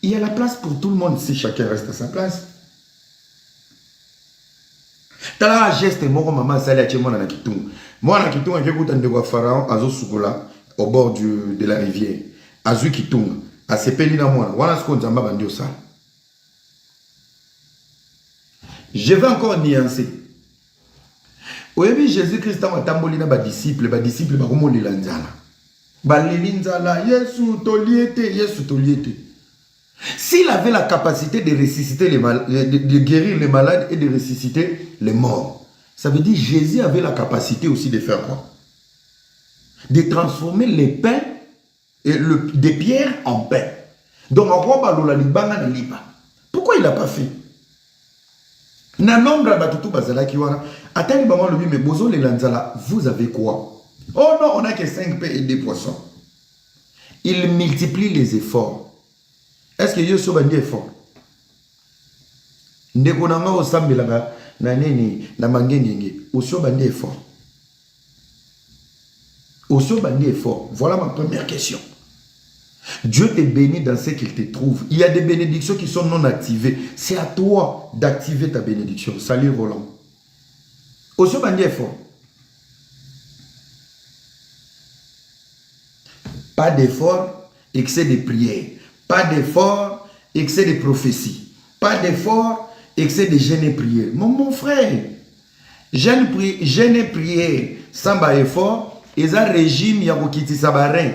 Il y a la place pour tout le monde si chacun reste à sa place. Tala geste moko maman sali a tchemona na kitunga. Moi na kitunga ke kuta ndeko pharaon azo sukola au bord de la rivière. Azu kitunga, a sepeli na mwana. Wana sko nzamba bandi osala. Je vais encore nuancer. Oyebi Jésus-Christ a tamboli na ba disciple ba komo lilanzala. Ba lilinzala Yesu toliete, Yesu toliete. S'il avait la capacité de ressusciter les malades, de guérir les malades et de ressusciter les morts, ça veut dire que Jésus avait la capacité aussi de faire quoi? De transformer les pains et des pierres en pain. Donc, pourquoi il n'a pas fait? Vous avez quoi? Oh non, on n'a que 5 pains et 2 poissons. Il multiplie les efforts. Est-ce que Yosu bandi effort? Ndeko nanga osambelaka na nini na mangengenge osio bandi effort. Osio bandi effort. Voilà ma première question. Dieu te bénit dans ce qu'il te trouve. Il y a des bénédictions qui sont non activées. C'est à toi d'activer ta bénédiction. Salut Roland. Osio bandi effort. Pas d'effort, excès de prière. Pas d'effort, excès de prophétie. Pas d'effort, excès de jeûne et prière. Mon frère, jeûne et prière sans effort, et ça régime yakokiti sabarin.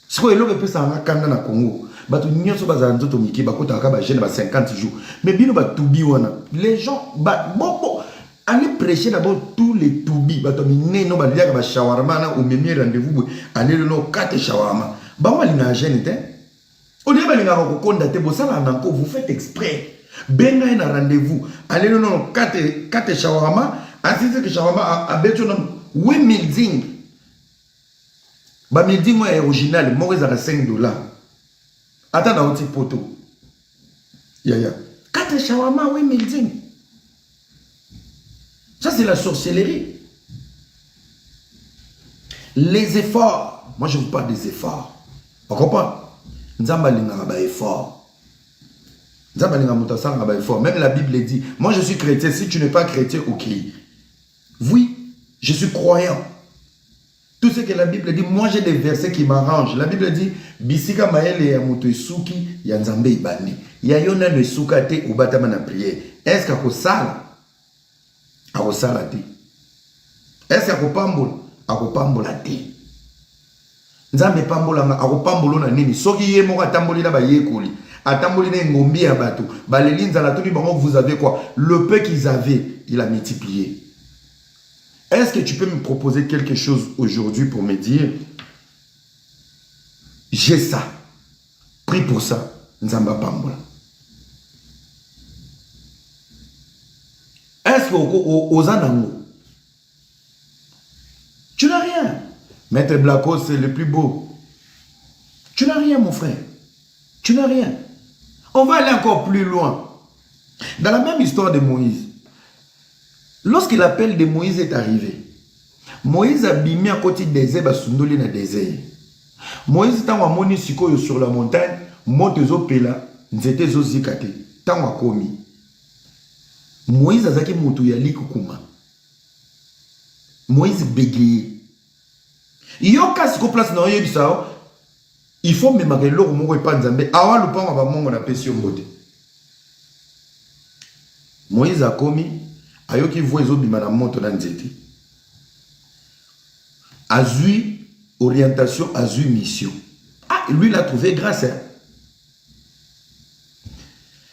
Ce que l'on peut s'en kanda na Congo, batu nyonso bazanzo to miki bakota akaba jeûne ba 50 jours. Mais bino ba tubi wana. Les gens allez prêcher d'abord tous les toubis. Bato mine no ba liaka ba shawarma na au même rendez-vous allez le no 4 shawarma. Vous faites exprès. Ben un rendez-vous. Allez non 4 shawarma. Ainsi que shawarma a besoin de 8 000 ding. Ba 1000 ding est original. Moi à $5. Attends dans un petit poteau. Ya. 4 shawarma 8 000 ding. Ça c'est la sorcellerie. Les efforts. Moi je vous parle des efforts. On comprend? Nzamba linga ba effort. Nzamba linga mutasanga ba effort. Même la Bible dit, moi je suis chrétien, si tu n'es pas chrétien, ok. Oui, je suis croyant. Tout ce que la Bible dit, moi j'ai des versets qui m'arrangent. La Bible dit, bisika maele ya muto isuki ya nzambe ibani. Ya yona ne sukate ubatama na prière. Est-ce qu'akosala? Akosala te. Est-ce qu'akopambola? Akopambola te. Nzambe pambolanga akopambolo na nini soki ye moko atamboli na bayekoli atamboli na ngombi ya bato balelinza la toni bango vous avez quoi le peu qu'ils avaient il a multiplié. Est-ce que tu peux me proposer quelque chose aujourd'hui pour me dire j'ai ça, prie pour ça, nzamba pambola? Est-ce que aux anango tu n'as rien? Maître Blacko, c'est le plus beau. Tu n'as rien, mon frère. Tu n'as rien. On va aller encore plus loin. Dans la même histoire de Moïse, lorsque l'appel de Moïse est arrivé, Moïse a bimé à côté des désert, basundoli na désert. Moïse tant moni sikoyo sur la montagne, monte zo pela, nzete zo zikate, tant wa komi. Moïse azaki mutu ya likukuma. Moïse bégayé. Il y a un place dans le monde, il faut me marquer l'eau pour pas nzambe. Awa le pan va mongo na pesi mbote. Moïse a commis, ayoki voit les obima na moto na nzete. Azui orientation, azui mission. Ah, lui il a trouvé grâce.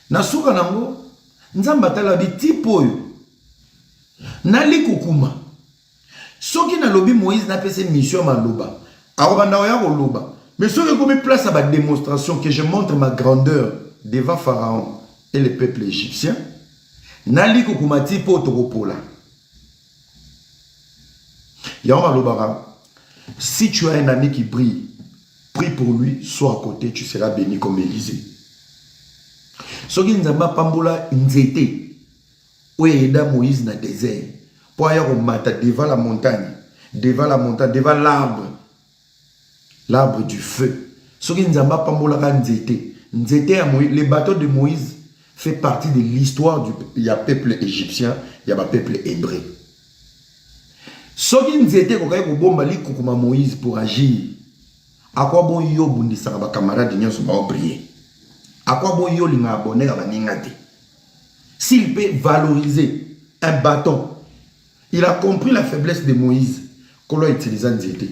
Na suka nango, nzamba tala biti poyo. Nali kukuma. Soki na lobi Moïse n'a pas cette mission maloba. Arobanda oya loba. Mais ce qui me place à ma démonstration que je montre ma grandeur devant Pharaon et le peuple égyptien. Nali kukumati po tokopola. Yama lobara. Si tu as un ami qui prie, prie pour lui, sois à côté, tu seras béni comme Élisée. Soki nzamba pambola nzete. Oeda Moïse na désert. Pour aller au matin devant la montagne, devant l'arbre. l'arbre du feu. Les bateaux de Moïse fait partie de l'histoire du peuple égyptien, il y a un peuple hébreu. Soki nzete kokai kobomba likukuma Moïse pour agir. À quoi bon yo bundisaka ba camarade nyonso ba prier? À quoi bon yo linga abonné ba ningate? S'il peut valoriser un bâton, il a compris la faiblesse de Moïse. Qu'on l'a utilisé en zété.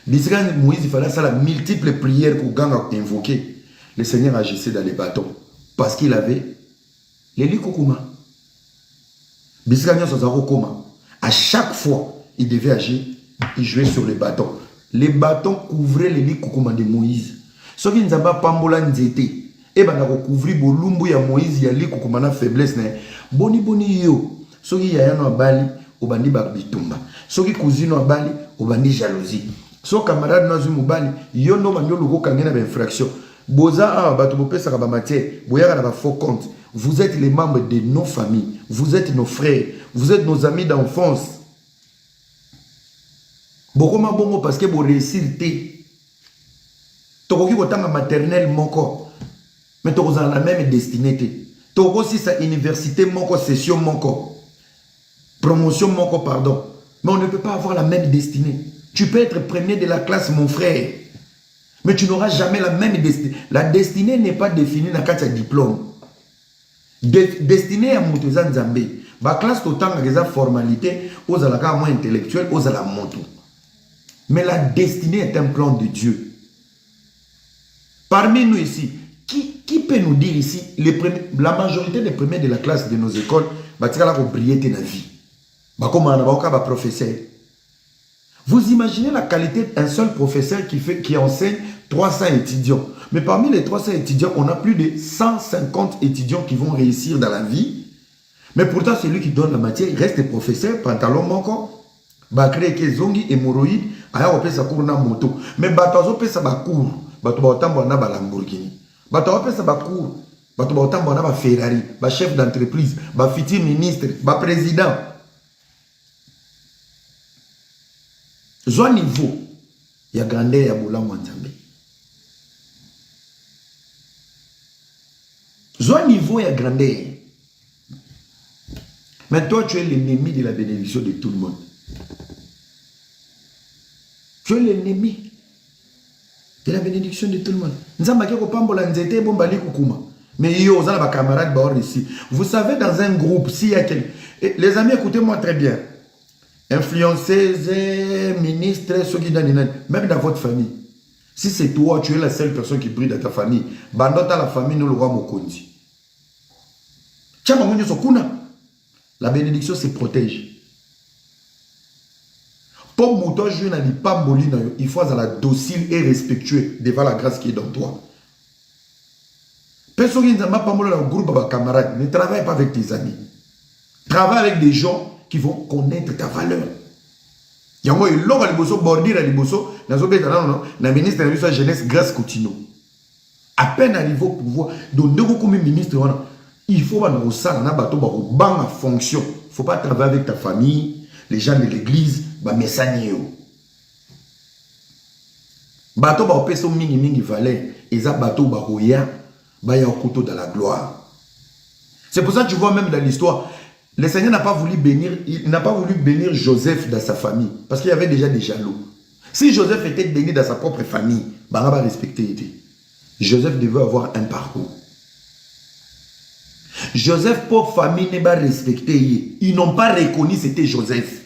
Biscan Moïse, il fallait ça la multiples prières pour gang invoquer. Le Seigneur agissait dans les bâtons. Parce qu'il avait les likukuma. Biscan Koma. À chaque fois, il devait agir, il jouait sur les bâtons. Les bâtons couvraient les likukuma de Moïse. Ce qui nous a pas pambola nzete. Et ben on couvrir bolumbu ya Moïse ya likukuma na faiblesse ne. Boni yo. Ce qui y a un bali au bandi bitumba. Ce qui cousine au bali au bandi jalousie. So camarade nazu mobali yo no banyo logo kangena ba infraction. Boza a bato bopesa ka ba matière, boyaka na ba faux compte. Vous êtes les membres de nos familles, vous êtes nos frères, vous êtes nos amis d'enfance. Bokoma bongo parce que bo réussir té. Tokoki kotanga maternelle moko. Mais toko za la même destinée té. Toko si sa université moko session moko. Promotion moko pardon. Mais on ne peut pas avoir la même destinée. Tu peux être premier de la classe, mon frère. Mais tu n'auras jamais la même destinée. La destinée n'est pas définie dans le diplôme. Destinée à Moutouza Nzambe. La classe autant que des formalités, aux alaka moins intellectuels, aux ala moto. Mais la destinée est un plan de Dieu. Parmi nous ici, qui peut nous dire ici, la majorité des premiers de la classe de nos écoles, bah tu vas briller ta vie. Bah comme on a professeur. Vous imaginez la qualité d'un seul professeur qui enseigne 300 étudiants. Mais parmi les 300 étudiants, on a plus de 150 étudiants qui vont réussir dans la vie. Mais pourtant, c'est lui qui donne la matière. Il reste professeur, pantalon manquant. Bakre ke zongi hémorroïde, aya opé sa cour na moto. Mais batazo pe sa ba cour, bato ba otambo na ba Lamborghini. Bato opé sa ba cour, bato ba otambo na ba Ferrari, ba chef d'entreprise, ba futur ministre, ba président. Zo niveau ya grandeur ya bola Nzambe. Zo niveau ya grandeur. Mais toi tu es l'ennemi de la bénédiction de tout le monde. Tu es l'ennemi de la bénédiction de tout le monde. Nzamba ke ko pambola nzete bombali kukuma. Mais yo za ba camarade ba ici. Vous savez dans un groupe s'il y a quelqu'un, les amis écoutez-moi très bien. Influenceuse, ministre, ceux qui donnent, même dans votre famille. Si c'est toi, tu es la seule personne qui brille dans ta famille. Bandota la famille, nous le roi Mokondi. La bénédiction se protège. Pour mouton, il faut être docile et respectueux devant la grâce qui est dans toi. Personne qui n'a pas le groupe de camarades, ne travaille pas avec tes amis. Travaille avec des gens qui vont connaître ta valeur. Il y a un logo qui bordir à l'Iboso, dans le ministre de la Jeunesse, grâce Coutinho. À peine arrivé au pouvoir, donc deux comme ministre, il faut que nous en fonction. Il ne faut pas travailler avec ta famille, les gens de l'église, mais ça n'y est. Bateau ba opeso mingi mingi valeur, et ça bateau ba roya, ba ya couteau dans la gloire. C'est pour ça que tu vois même dans l'histoire, le Seigneur n'a pas voulu bénir, il n'a pas voulu bénir Joseph dans sa famille, parce qu'il y avait déjà des jaloux. Si Joseph était béni dans sa propre famille, bah on va respecter. Joseph devait avoir un parcours. Joseph, pour famille, n'est pas respecté. Ils n'ont pas reconnu c'était Joseph.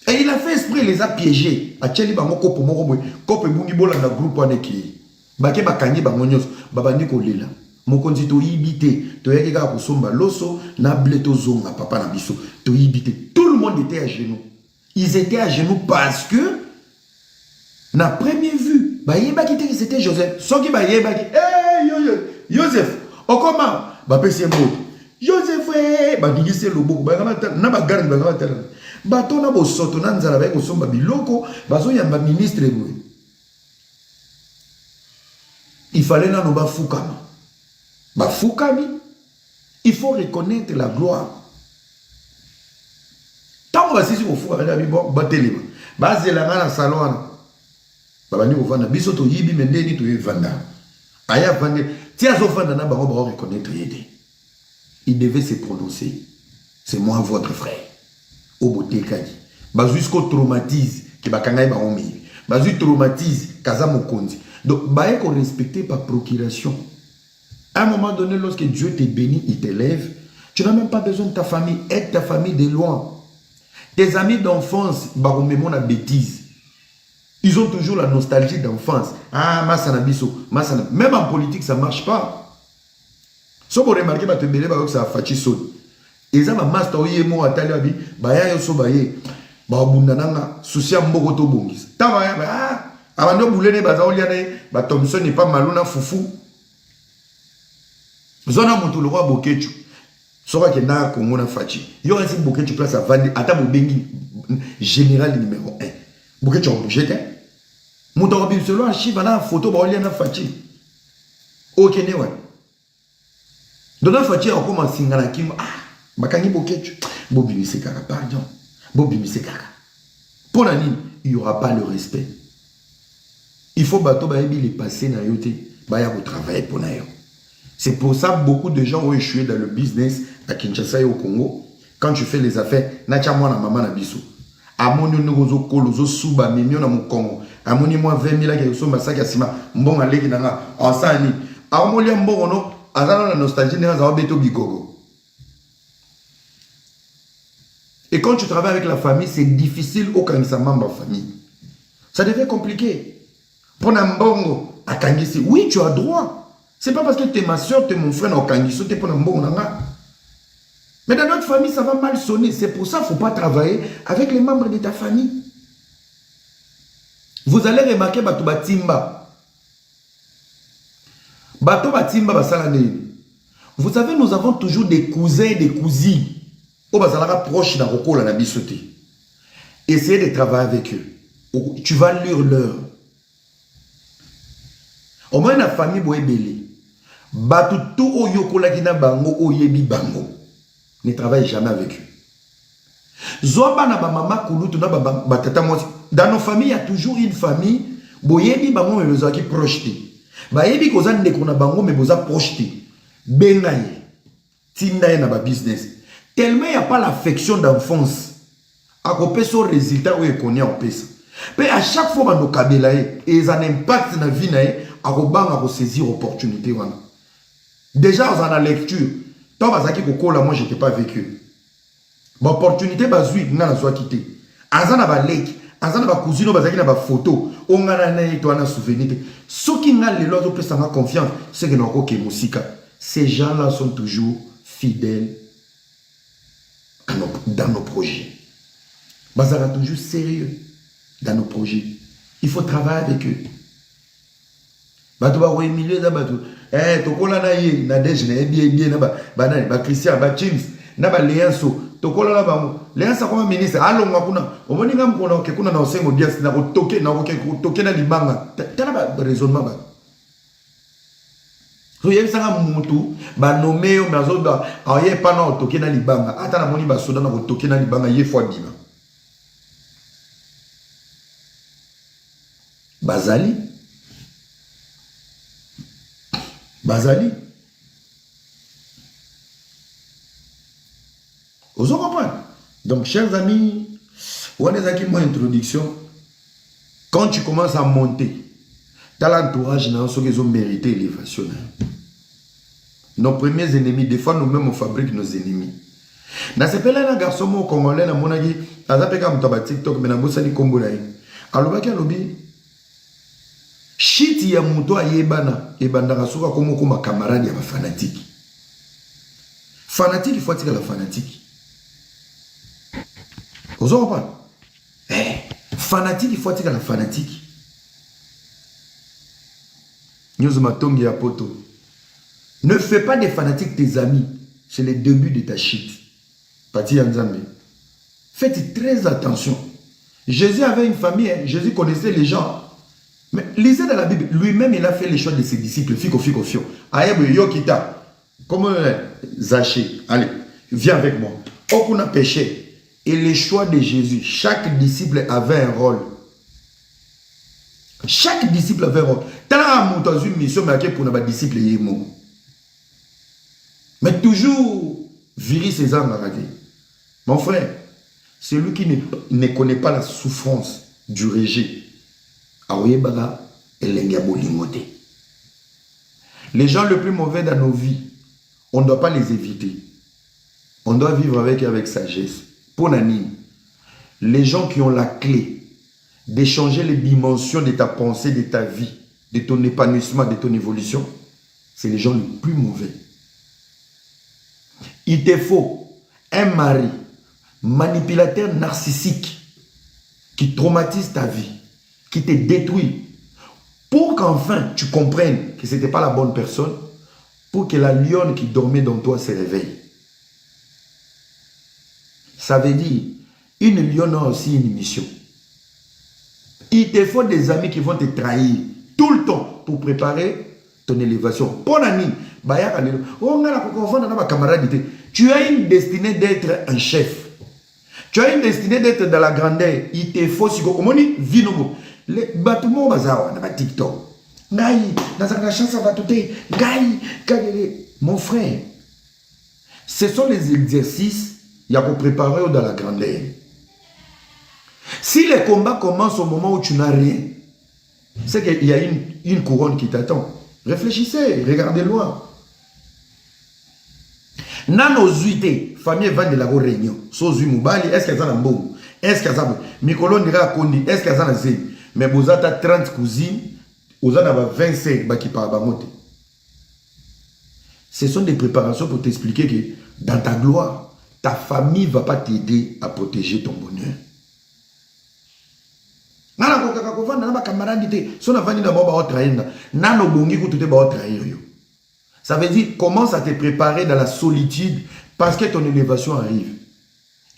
Et il a fait esprit, il les a piégés. A tcheli bango kopo moko kopo bungi bola na groupe aneki. Bake bakanyi bango nyos, babandi ko lela. Mokonzi to yibite, to yeki ka kusomba loso na bleto zonga papa na biso. To yibite, tout le monde était à genoux. Ils étaient à genoux parce que na première vue, ba yeba ki te c'était Joseph. Soki ba yeba ki, Joseph, okoma, ba pesi mot. Joseph ba digise loboko, ba na ba garde ba ngata. Bato na bo soto na nzala ba ko somba biloko, bazo yamba ministre ngwe. Il fallait na no ba fukama. Ba fukami, il faut reconnaître la gloire. Tant que si vous fukama na bibo ba telema. Ba zelanga na salon. babandi kovanda biso toyibi me ndeni toyevanda aya vande ti azovanda na bango bao reconnaître ye te. Il devait se prononcer. C'est moi votre frère. Au botekadi. Bazu jusqu'au traumatise ki bakangai ba omi. Bazu traumatise kaza mokonzi. Donc baé qu'on respecté par procuration. À un moment donné, lorsque Dieu te bénit, il t'élève, tu n'as même pas besoin de ta famille. Aide ta famille de loin. Tes amis d'enfance, baromement la bêtise. Ils ont toujours la nostalgie d'enfance. Ah, Massanabiso, Massana. Même en politique, ça ne marche pas. Si vous remarquez, ça a fait son. Et ça, ma master, oui, moi, Atali, Baya, Yoso, Baye, Babundananga, Soucia, Mbogoto, Bongis. Tavaya, ah, avant de bouler, Bazaoliane, Thompson n'est pas malona, foufou. Zona Moutoulo, Bokechu. Sora que na Congo na Fachi. Yo ainsi Bokechu place à vendre. Ata Bobengi, général numéro 1. Bokechu a bougé, hein? Moutoulo, selon un chiffre, na photo, Baoliane Fachi. Ok, ne ouais. Donc, la Fachi, on commence à signaler Kim. Ah, Bakangi Bokechu. Bobi Sekaka, pardon. Bobi Sekaka. Pour la ligne, il n'y aura pas le respect. Il faut bateau baebi les passer na yote. Baya pour travailler pour nayo. C'est pour ça que beaucoup de gens ont échoué dans le business à Kinshasa et au Congo. Quand tu fais les affaires, nacha moi na maman na biso. Amoni nozo kolozo suba mimio na Congo. Amoni moi 20 000 qui sont masaka sima mbonga leki nanga ansani. Amoli mbongo no azana la nostalgie na za beto bigogo. Et quand tu travailles avec la famille, c'est difficile au kanisa membre famille. Ça devient compliqué. Pour un mbongo à Kangisi, oui, tu as droit. C'est pas parce que tu es ma soeur, tu es mon frère, au Kangiso, tu es pour un bon nanga. Mais dans notre famille, ça va mal sonner. C'est pour ça qu'il ne faut pas travailler avec les membres de ta famille. Vous allez remarquer Bato Batimba. Bato Batimba Basalane. Vous savez, nous avons toujours des cousins et des cousines. Au Basalara proche d'un roko la nabisote. Essayez de travailler avec eux. Tu vas lire l'heure. Au moins la famille boye belé. Batou tout o yokola kina bango o yebi bango. Ne travaille jamais avec eux. Zoba na ba mama kulutu na ba tata moi. Dans nos familles, il y a toujours une famille boyebi bango mais besoin qui projeté. Ba yebi koza ndeko na bango mais besoin projeté. Bengaye. Tinda na ba business. Tellement il n'y a pas l'affection d'enfance. À côté son résultat où il connaît en pesa. Mais à chaque fois que nous kabelaye et ça impact na vie nae à saisir l'opportunité. Déjà, dans la lecture, moi, je n'étais pas vécu. L'opportunité, je n'ai quitté. Azana ba lake, azana ba cousine, bazaki ba photo, on a un souvenir. Ceux qui ont les lois de confiance, c'est que nous musika. Ces gens-là sont toujours fidèles dans nos projets. Bazara toujours sérieux dans nos projets. Il faut travailler avec eux. Bato ba Emilio da bato tokola na ye na deje na bien na ba Christian ba James na ba Leanso tokola na ba Leanso comme ministre alonga kuna omoni ngam kuna ke kuna na osengo bias na ko toke na libanga tala ba raisonnement ba so yebisanga mutu ba nommé o mazo ba aye pa na toke na libanga ata na moni ba soda na ko toke na libanga ye fois bima Bazali. Vous comprenez? Donc, chers amis, on est avec mon introduction. Quand tu commences à monter, tu as l'entourage dans ceux qui ont mérité l'élévation. Nos premiers ennemis, des fois nous-mêmes on fabrique nos ennemis. Dans ce pays-là, un garçon congolais, na monagi, azapeka mutaba TikTok, mais na bossa ni kombo na ye. Alobaki alobi. Shit ya muto ayebana ebandaka soka komo koma camarade ya fanatique. Fanatique il faut tirer la fanatique. Vous en comprenez? Fanatique il faut tirer la fanatique. News matongi ya poto. Ne fais pas des fanatiques tes amis. C'est le début de ta shit. Pati Yanzambe. Faites très attention. Jésus avait une famille, hein. Jésus connaissait les gens. Mais lisez dans la Bible, lui-même il a fait les choix de ses disciples. Fico. Aïe, Yokita. Comme Zaché. Allez, viens avec moi. Aucun a péché. Et les choix de Jésus, chaque disciple avait un rôle. Chaque disciple avait un rôle. Tant que tu as une mission, mais pour nos disciples, mais toujours, virer ses âmes à rater. Mon frère, celui qui ne connaît pas la souffrance du rejet, les gens les plus mauvais dans nos vies, on ne doit pas les éviter. On doit vivre avec sagesse. Pour Nani, les gens qui ont la clé d'échanger les dimensions de ta pensée, de ta vie, de ton épanouissement, de ton évolution, c'est les gens les plus mauvais. Il te faut un mari manipulateur narcissique qui traumatise ta vie, qui te détruit, pour qu'enfin tu comprennes que ce n'était pas la bonne personne, pour que la lionne qui dormait dans toi se réveille. Ça veut dire, une lionne a aussi une mission. Il te faut des amis qui vont te trahir tout le temps pour préparer ton élévation. Pour Nani, tu as une destinée d'être un chef. Tu as une destinée d'être dans la grandeur. Il te faut, si vous avez vie, les bâtiments bazawa, na TikTok. Mon frère, ce sont les exercices qu'il y a pour préparer dans la grandeur. Si les combats commencent au moment où tu n'as rien, c'est qu'il y a une couronne qui t'attend. Réfléchissez, regardez loin. Nano zuité, famille va de la réunion. Sozu Moubali, est-ce qu'elle a un bon? Est-ce qu'elle a un Mikolon dira Kondi, est-ce qu'elle a un zé? Mais vous avez 30 cousines, vous avez 25 qui parlent. Ce sont des préparations pour t'expliquer que dans ta gloire, ta famille ne va pas t'aider à protéger ton bonheur. Ça veut dire, commence à te préparer dans la solitude parce que ton élévation arrive.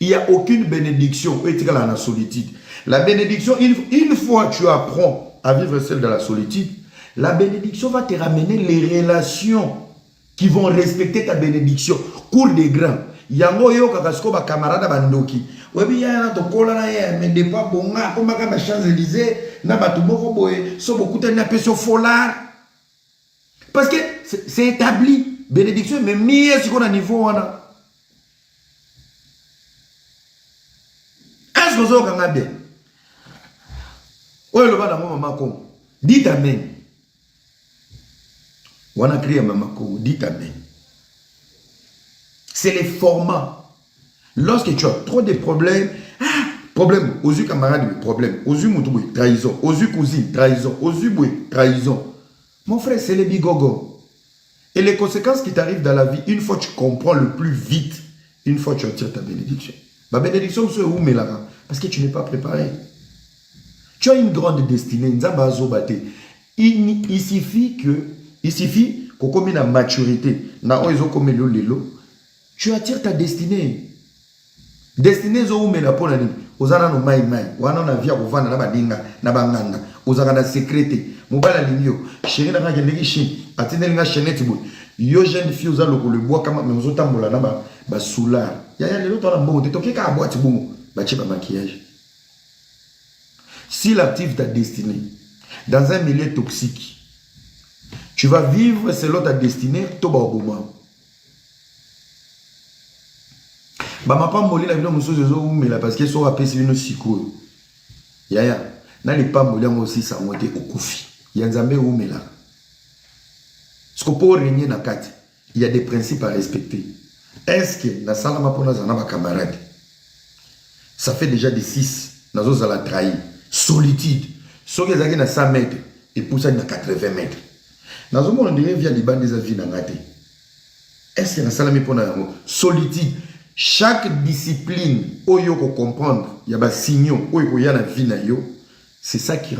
Il n'y a aucune bénédiction dans la solitude. La bénédiction, une fois que tu apprends à vivre seul dans la solitude, la bénédiction va te ramener les relations qui vont respecter ta bénédiction. Cours des grands. Yango yo kakasko ba camarade bandoki. Webi ya to kola na ye mais de pas bonga comme na Champs-Élysées na batu moko boye so beaucoup na peso folar. Parce que c'est établi bénédiction mais mieux si qu'on a niveau wana. Est-ce que vous avez bien? Oui, le bas maman comme dites amen. On a crié maman comme dites amen. C'est les formats. Lorsque tu as trop de problèmes, problème, aux yeux camarades, problème, aux yeux moutoué, trahison, aux yeux cousine, trahison, aux yeux boué, trahison. Mon frère, c'est les bigogo. Et les conséquences qui t'arrivent dans la vie, une fois tu comprends le plus vite, une fois tu attires ta bénédiction. Ma bénédiction, c'est où, mais là, parce que tu n'es pas préparé. Tu as une grande destinée, il suffit qu'on commette la maturité, tu attires ta destinée. Destinée zo mais la pona ni ozana no mai wana na via kovana na badinga na banganga ozaka na secrété mobala linyo chéri na ngaki ndeki chi atindeli nga chenette boy yo jeune fille oza loko le bois kama mais ozotambola na ba soulard ya lelo to na mbongo te toke ka boîte bongo ba che ba maquillage. S'il active ta destinée dans un milieu toxique, tu vas vivre selon ta destinée to ba oboma. Bah ma pas molli la vidéo monsieur Zozo mais là parce que so rappelé c'est une siko. Yaya, na les pas molli aussi ça monter au koufi. Yanzambe ou mais là. Ce qu'on peut régner na kati, il y a des principes à respecter. Est-ce que la salle m'a pour nos camarades? Ça fait déjà des 6 nazo za la trahi. Solitude. So que zaki na 100 mètres et pour ça na 80 mètres. Nazo mon dirait via les bandes des avis na ngate. Est-ce que la salle m'a pour solitude? Chaque discipline, oyo ko comprendre, il y a des signaux, oyo y a la vie na yo, c'est ça qui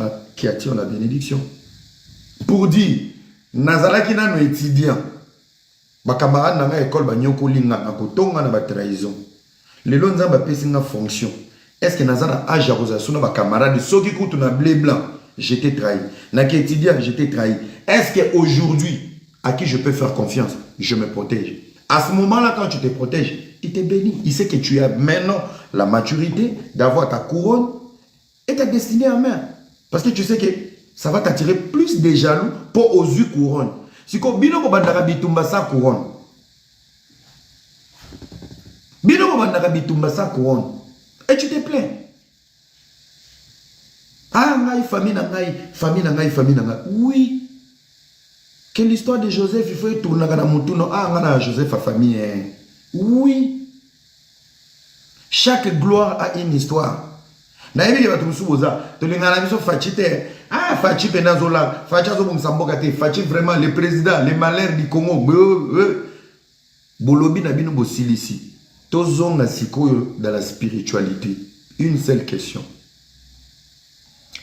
attire la bénédiction. Pour dire, nazala ki na no étudiant, ba camarade na nga école ba nyoko linga na kotonga na ba trahison. Le lonza ba pesi na fonction. Est-ce que nazala âge à rosa suna ba camarade soki kutu na blé blanc, j'étais trahi. Na ki étudiant, j'étais trahi. Est-ce que aujourd'hui à qui je peux faire confiance, je me protège. À ce moment-là quand tu te protèges, il te bénit. Il sait que tu as maintenant la maturité d'avoir ta couronne et ta destinée en main. Parce que tu sais que ça va t'attirer plus de jaloux pour aux yeux couronne. Si ko bino ko bandaka bitumba sa couronne. Bino ko bandaka bitumba sa couronne. Et tu te plains. Ah, ngai, famille na ngai, famille na ngai, famille na ngai. Oui. Que l'histoire de Joseph, il faut y tourner dans mon tour. Ah, ngana Joseph a famille. Hein. Oui. Chaque gloire a une histoire. Naïbi qui va te souboza. Tu l'as mis sur Fachite. Ah, Fachi Penazola. Fachi Azobum Sambokate. Fachi vraiment le président, les malheurs du Congo. Bolobi Nabino Bosilisi. Tozong Nasiko dans la spiritualité. Une seule question.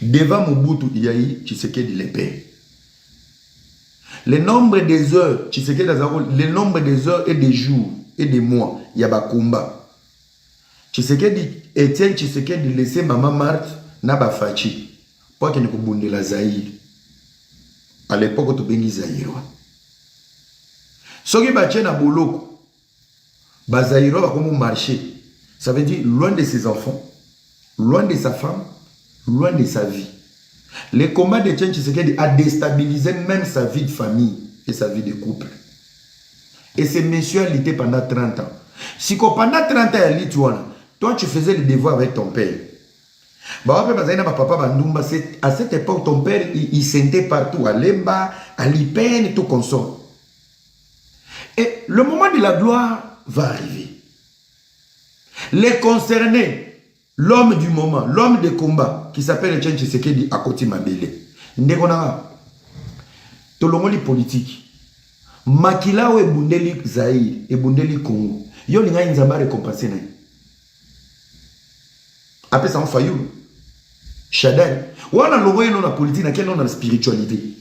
Devant Mobutu Iyayi, Tshisekedi le paie. Le nombre des heures, Tshisekedi Azaro, le nombre des heures et des jours et des mois, Yabakumba. Tshisekedi, Etienne Tshisekedi laissé Maman Marthe Naba Fachi. Pour qu'il ne puisse la Zaïre. À l'époque, tu bénis Zaïre. Ce qui est na boloko, Zaïre va comme marcher. Ça veut dire loin de ses enfants, loin de sa femme, loin de sa vie. Le combat de Etienne Tshisekedi a déstabilisé même sa vie de famille et sa vie de couple. Et ce monsieur a lutté pendant 30 ans. Si pendant 30 ans, toi tu faisais le devoir avec ton père. À cette époque, ton père, il sentait partout, à Lemba, à Lipen et tout consort. Et le moment de la gloire va arriver. Les concernés, l'homme du moment, l'homme de combat, qui s'appelle Etienne Tshisekedi Akoti Mabele. Ndekona, tolongoli politique. Makila ou ebundeli Zaïre, ebundeli Congo. Yo linga inzamba récompensé na. Après ça on faillou. Chadel. Ou on a logo dans la politique, dans la spiritualité.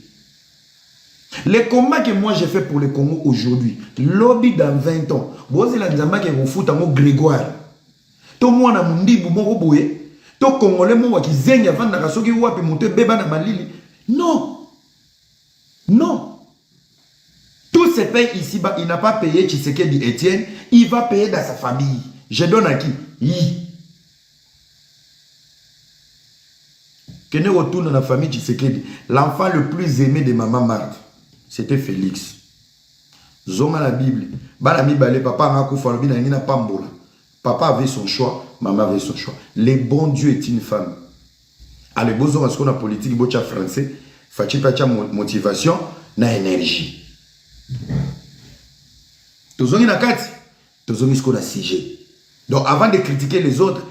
Les combats que moi j'ai fait pour le Congo aujourd'hui, lobby dans 20 ans. Vous avez la qui vous fout en Grégoire. To moi na mundi bumo boye. To Congolais moi qui zenya vanda kasoki wapi monte beba na malili. Non. Non. Tous ces pays ici, il n'a pas payé Tshisekedi Etienne, il va payer dans sa famille. Je donne à qui? Quand on retourne dans la famille Tshisekedi, l'enfant le plus aimé de Maman Marthe, c'était Félix. Zonga la Bible. Balami balé, papa n'a pas pambola. Papa avait son choix, maman avait son choix. Le bon Dieu est une femme. Allez, besoin de ce qu'on a politique, bocha français, fachi pacha motivation, na énergie. Tozongi na kati, tozongi ce qu'on a sigé. Donc avant de critiquer les autres,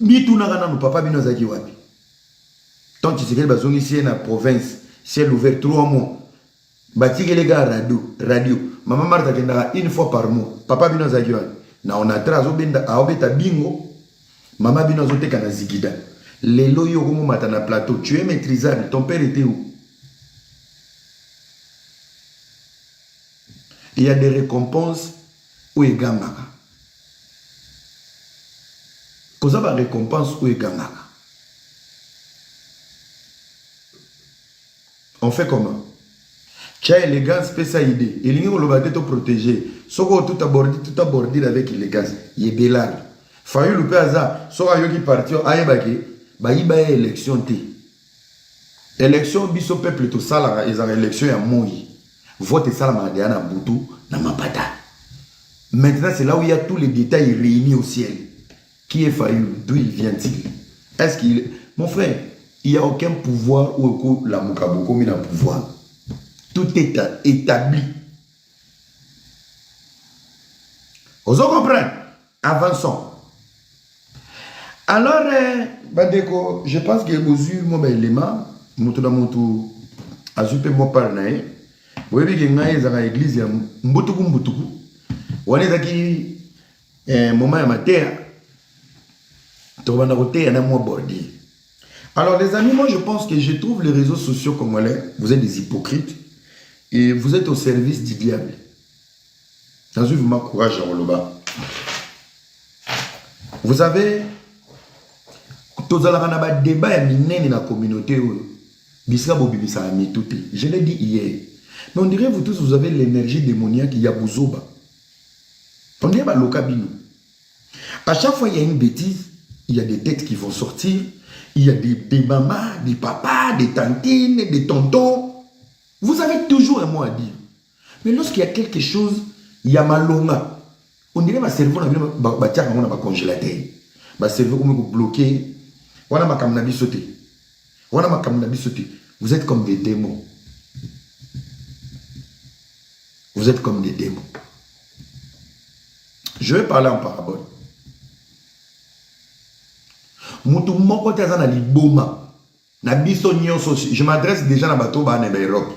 mi tout n'a no papa bino zaki wapi. Tant tu sais que bazongi ici na province, ciel ouvert 3 mois. Batiki les gars radio. Maman Martha kendara une fois par mois. Papa bino zaki wapi. Na on a trazo benda aobeta bingo. Maman bino zote kana zigida. Lelo yo komo mata na plateau, tu es maîtrisable, ton père était où? Il y a des récompenses où il gagne. Quand ça va récompense où il gagne. On fait comment? Tu as élégance, peut ça aider. Et l'union va te protéger. Soko tout aborder avec élégance. Il est belal. Fayu le père sora yoki parti aye baki ba iba élection té. Élection biso peuple to sala ils ont élection ya moyi. Vote sala madiana butu na mapata. Maintenant c'est là où il y a tous les détails réunis au ciel. Qui est Fayu? D'où il vient-il? Est-ce qu'il mon frère, il n'y a aucun pouvoir où la Mukaboko mis un pouvoir. Tout est établi. Vous comprenez? Avançons. Alors, Bandeko, je pense que vous avez mon élément, mon azupe mo parnae. Vous avez vu que dans l'église, mbutuku. On est aquí moment à matin. Tu vas noter un mois bordi. Alors les amis, moi je pense que je trouve les réseaux sociaux congolais, vous êtes des hypocrites et vous êtes au service du diable. Dans une vous courage à Oloba. Vous savez, tous les débats dans la communauté, je l'ai dit hier. Mais on dirait vous tous, vous avez l'énergie démoniaque, il y a Bouzoba. On dirait que l'Okabino. À chaque fois il y a une bêtise, il y a des têtes qui vont sortir Il y a des mamans, des papas, des tantines, des tontons. Vous avez toujours un mot à dire. Mais lorsqu'il y a quelque chose, il y a malonga. On dirait que ma cerveau va congélateur. Ma cerveau comme bloqué. Voilà ma kamnabi sauté. Voilà ma kamnabi sauté. Vous êtes comme des démons. Vous êtes comme des démons. Je vais parler en parabole. Mutu moko te azana liboma. Na biso nyonso. Je m'adresse déjà na bato ba na Europe.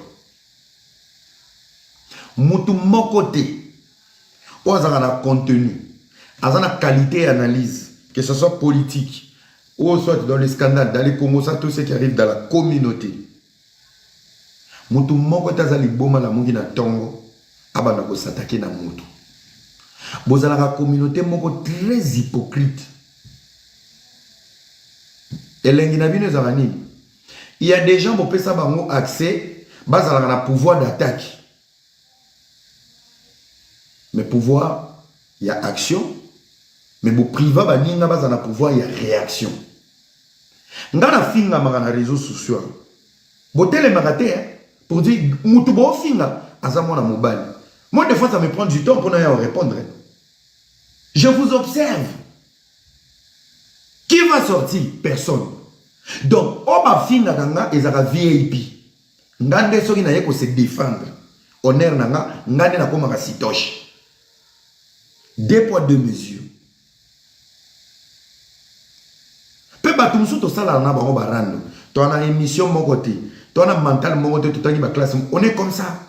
Mutu moko te. O azana na contenu. Azana qualité et analyse. Que ce soit politique. Ou soit dans les scandales, dans les Congo, ça tout ce qui arrive dans la communauté. Mutu moko te azana liboma la mungi na tongo. Abana ko s'attaquer na mutu. Bozala la communauté moko très hypocrite. Il y a des gens qui ont accès à un pouvoir d'attaque. Mais pouvoir, il y a action. Mais pour privé, il y a un pouvoir, il y a réaction. Quand on a fait les réseaux sociaux, pour dire que moi, des fois, ça me prend du temps pour répondre. Je vous observe. Qui va sortir? Personne. Donc, on va finir dans la VIP. Ngande soki na yeko se défendre. Honneur nanga, ngande na koma sitoche. 2 poids 2 mesures. Pe batumsu to sala na bango barando. To na émission mon côté. To na mental mon côté tout ba classe. On est comme ça.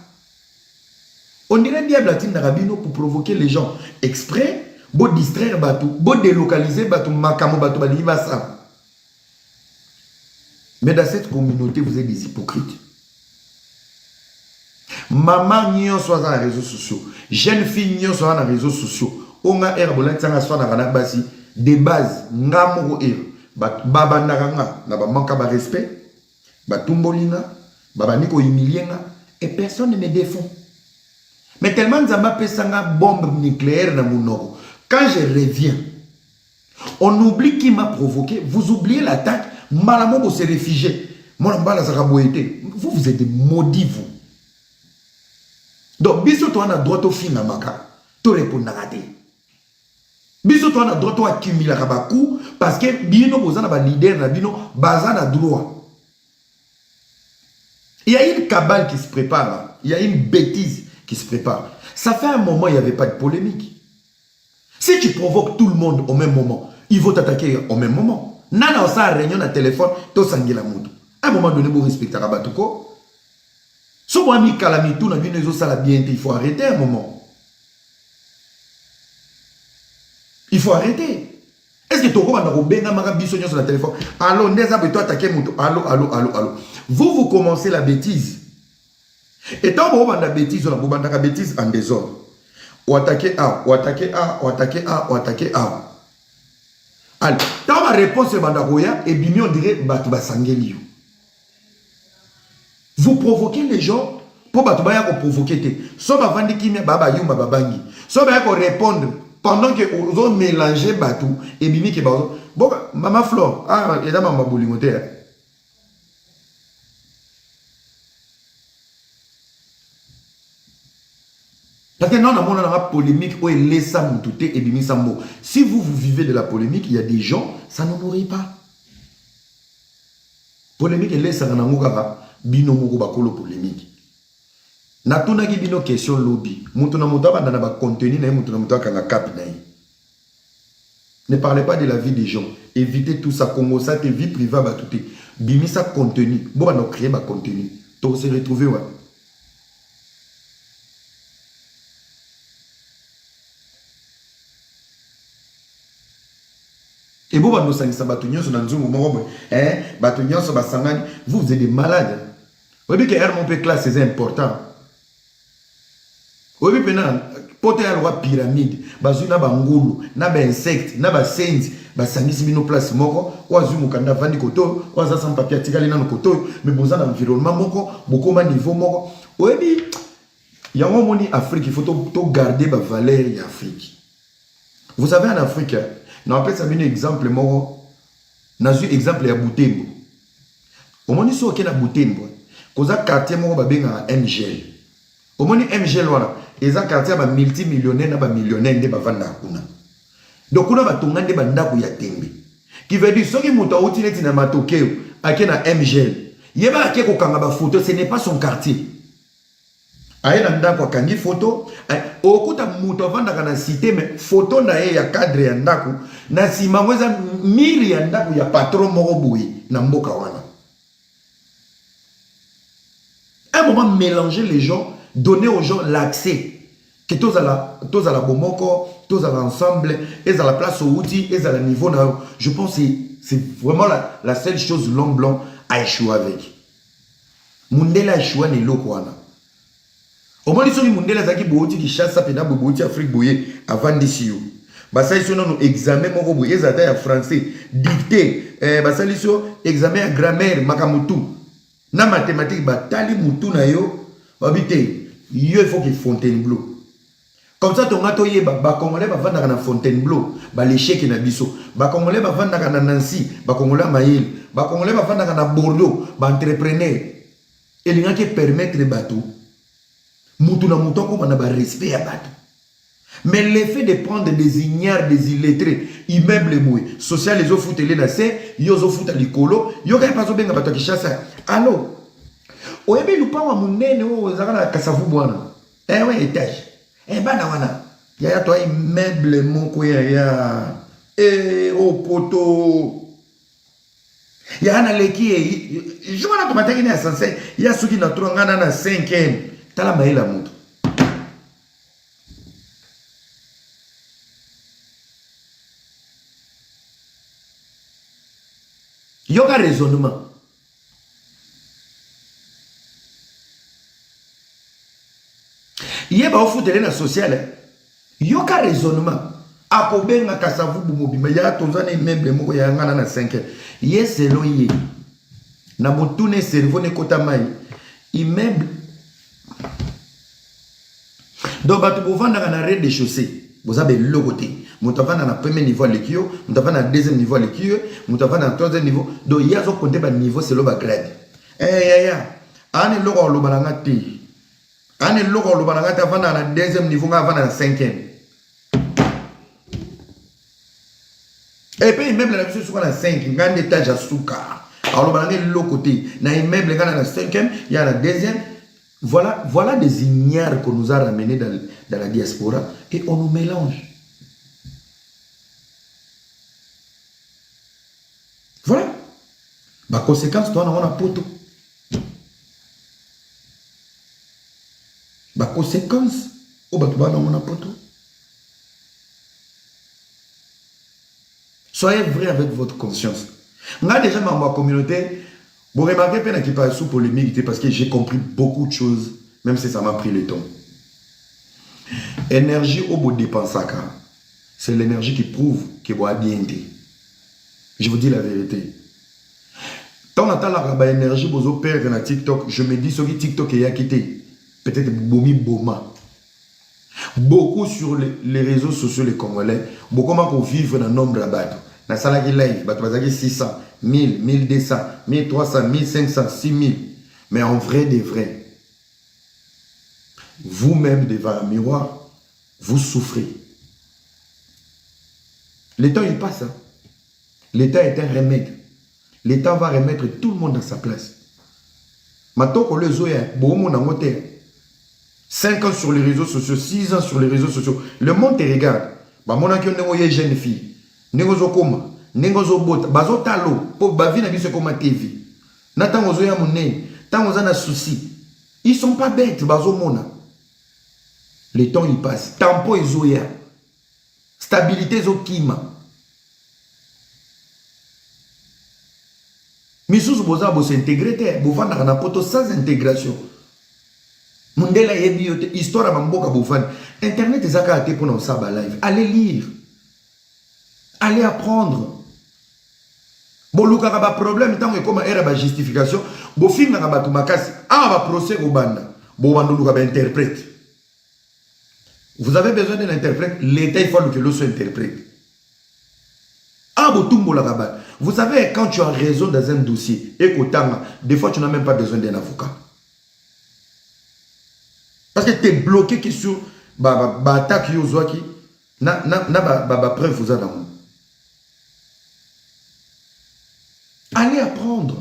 On dirait diable latine d'Arabino pour provoquer les gens exprès. Beau distraire batou, beau délocaliser batou, makamo batou, bali ça. Mais dans cette communauté, vous êtes des hypocrites. Maman n'y soit dans les réseaux sociaux, jeune fille n'y soit dans les réseaux sociaux. On a herbola tanga soit dans la basi des bases ngamo e baba naranga na ba manka ba respect, batumbolinga, baba niko humilienga et personne ne me défend. Mais tellement nzamba pesanga bombe nucléaire na munoko. Quand je reviens, on oublie qui m'a provoqué. Vous oubliez l'attaque. Malamo vous se réfugier. Vous, vous êtes des maudits, vous. Donc, biso toi, on a droit au film à maka. Tu réponds à biso toi, on a droit au accumuler à bakou. Parce que bino, vous avez un leader, bino, bazan a droit. Il y a une cabale qui se prépare. Il y a une bêtise qui se prépare. Ça fait un moment, il n'y avait pas de polémique. Si tu provoques tout le monde au même moment, ils vont t'attaquer au même moment. Nana on sa réunion na téléphone, to sangela mutu. À un moment donné, vous respectez Rabatuko. Si vous avez calamitou na bino sala bien, il faut arrêter un moment. Il faut arrêter. Est-ce que tu as sur le téléphone? Allô, Neza, tu attaquer mutu. Allô. Vous commencez la bêtise. Et tant que vous avez la bêtise, vous avez la bêtise en désordre. Ou attaquer A, ou attaquer A, ou attaquer A, ou attaquer A. Alors, dans ma réponse, c'est Bandaroya, et Bimi, on dirait Batouba Sangeli. Vous provoquez les gens pour Batouba provoquer. Soit Bavandi Kimia, Baba Yuma, Babangi. Soit Baba répondre pendant que vous avez mélangé Batou et Bimi qui est bon, Maman Flore, ah, et là, Maman Boulimote. Parce que non, on a une polémique où il laisse ça et bimi sambo. Si vous vivez de la polémique, il y a des gens, ça ne nourrit pas. Polémique et laisse ça dans la bino moko bakolo polémique. Na tuna ki bino question lobby. Mutuna mutaba na ba contenu na mutuna mutaka na cap na. Ne parlez pas de la vie des gens. Évitez tout ça. Congo ça te vie privée ba tout. Bimi ça contenu. Bon on créer ba contenu. To se retrouver ouais. Et vous, vous êtes des malades. Vous savez que RMP classe, c'est important. Vous savez que pote ya loi pyramide, bazu na bangulu, na ba insecte, na ba senzi, ba sangisi bino place moko, wazu mukanda vandi koto, waza sans papier tikali na koto, mais boza na environnement moko, bokoma niveau moko. Oyebi, yango moni Afrique, il faut to garder ba valeur ya Afrique. Vous savez en Afrique, on appelle ça un exemple moko, Nazu exemple ya Butembo. Omoni so ke na Butembo. Koza quartier moko babenga MGL. Omoni MGL wana eza quartier ba multimillionnaire na ba millionnaire nde bavanda kuna. Donc kuna batonga nde bandako ya tembe. Qui veut dire soki muto outi neti na matokeo ake na MGL. Yeba ake ko kanga ba photo, ce n'est pas son quartier. Aye na ndako akangi photo, okuta muto avanda na cité mais photo na ye ya cadre ya ndako na sima mweza miri ya ndako ya patron moko boui na mboka wana. À un moment, mélanger les gens, donner aux gens l'accès. Que tous à la bomoko, tous à l'ensemble, et à la place au outil, et à la niveau. Je pense que c'est vraiment la seule chose l'homme blanc a échoué avec. Mundela a échoué n'est l'okwana. Au moins, ils sont Mundela Zaki Bouti qui chasse à Pena Bouti Afrique Bouye avant d'ici. Basa ils sont nos examens mon Bouye Zata français dicté. Basa ils sont examen grammaire makamutu. Na mathématique batali mutu na yo babité yo il faut que Fontainebleau comme ça ton gato yeba ba congolais ba vanda na Fontainebleau ba l'échec na biso ba congolais ba vanda na Nancy ba congolais Mayel ba congolais ba vanda na Bordeaux ba entrepreneur elinga ki permettre bato mutu na mutu ko na ba respect ya bato. Mais l'effet de prendre des ignares, des illettrés, immeubles moués, social les autres foutent les nassés, ils ont foutu l'icolo, ils ont pas bien à qui chasse. Allô? Ou bien nous pas mon nez, nous avons la cassavou boana. Eh ouais, étage. Eh ben, nawana. Il y a toi immeuble mon couya. Eh, au poteau. Il y a un aleki. Je vois la tomate qui est à 5. Il y a ceux qui n'ont trop rien à 5e. T'as la maille la montre. Il y a un raisonnement. Il y a un foot de social. Il y a un raisonnement. A kobenga kasavu bumobima ya tonzana immeuble moko ya ngana na 5. Ye selon ye. Na motune cerveau ne kota mai. Immeuble. Donc batu bovanda na rez-de-chaussée. Vous avez le côté. Vous avez un premier niveau à l'équio, vous avez un deuxième niveau à l'équio, vous avez un troisième niveau. Donc il y a un côté de niveau, c'est le grade. Ane loko lo balangati. Ane loko lo balangati avant dans le deuxième niveau, avant dans le cinquième. Et puis immeuble la vie sur la 5, grand étage à souka. Alors balangati l'autre côté. Dans l'immeuble dans le cinquième, il y a la deuxième. Voilà des ignares qu'on nous a ramenés dans la diaspora et on nous mélange. Voilà. Ma conséquence, toi, on a poto. Ma conséquence, on a poto. Soyez vrai avec votre conscience. On a déjà dans ma communauté. Vous remarquez bien qu'il parle sous polémique parce que j'ai compris beaucoup de choses, même si ça m'a pris le temps. Énergie au bout de dépenser, c'est l'énergie qui prouve que vous avez bien été. Je vous dis la vérité. Tant on attend la énergie, vous avez perdu dans TikTok. Je me dis, ce qui TikTok est quitté, peut-être Bomi Boma. Beaucoup sur les réseaux sociaux, les Congolais, beaucoup pour vivre dans le nombre de bateaux. Dans la salle qui live, bateaux 600. 1000, 1200, 1300, 1500, 6000. Mais en vrai des vrais, vous-même devant un miroir, vous souffrez. Le temps il passe. Hein? L'État est un remède. L'État va remettre tout le monde dans sa place. Maintenant qu'on le zoé, 5 ans sur les réseaux sociaux, 6 ans sur les réseaux sociaux. Le monde te regarde. Mon qui est jeune fille. Négozokoma. Nengozo bota bazo talo po bavi na biso comme TV na tango zo ya monene tango za na souci ils sont pas bêtes bazo mona le temps il passe tempo ezoya stabilité zo kima misusu boza bo s'intégrer te bo vanda na poto sans intégration mundela yebi yote histoire mamboka bo vanda internet ezaka ate pour na saba live allez lire allez apprendre. Boluka ba problème tant que comme era ba justification bo finga ba tu makasi ba procès au banda bo banduluka ba interprète. Vous avez besoin d'un interprète, l'État il faut que l'on soit interprète. Bo tumbola ba Vous savez, quand tu as raison dans un dossier, et des fois, tu n'as même pas besoin d'un avocat. Parce que tu es bloqué qui sur attaque qui na preuve vous avez. Allez apprendre.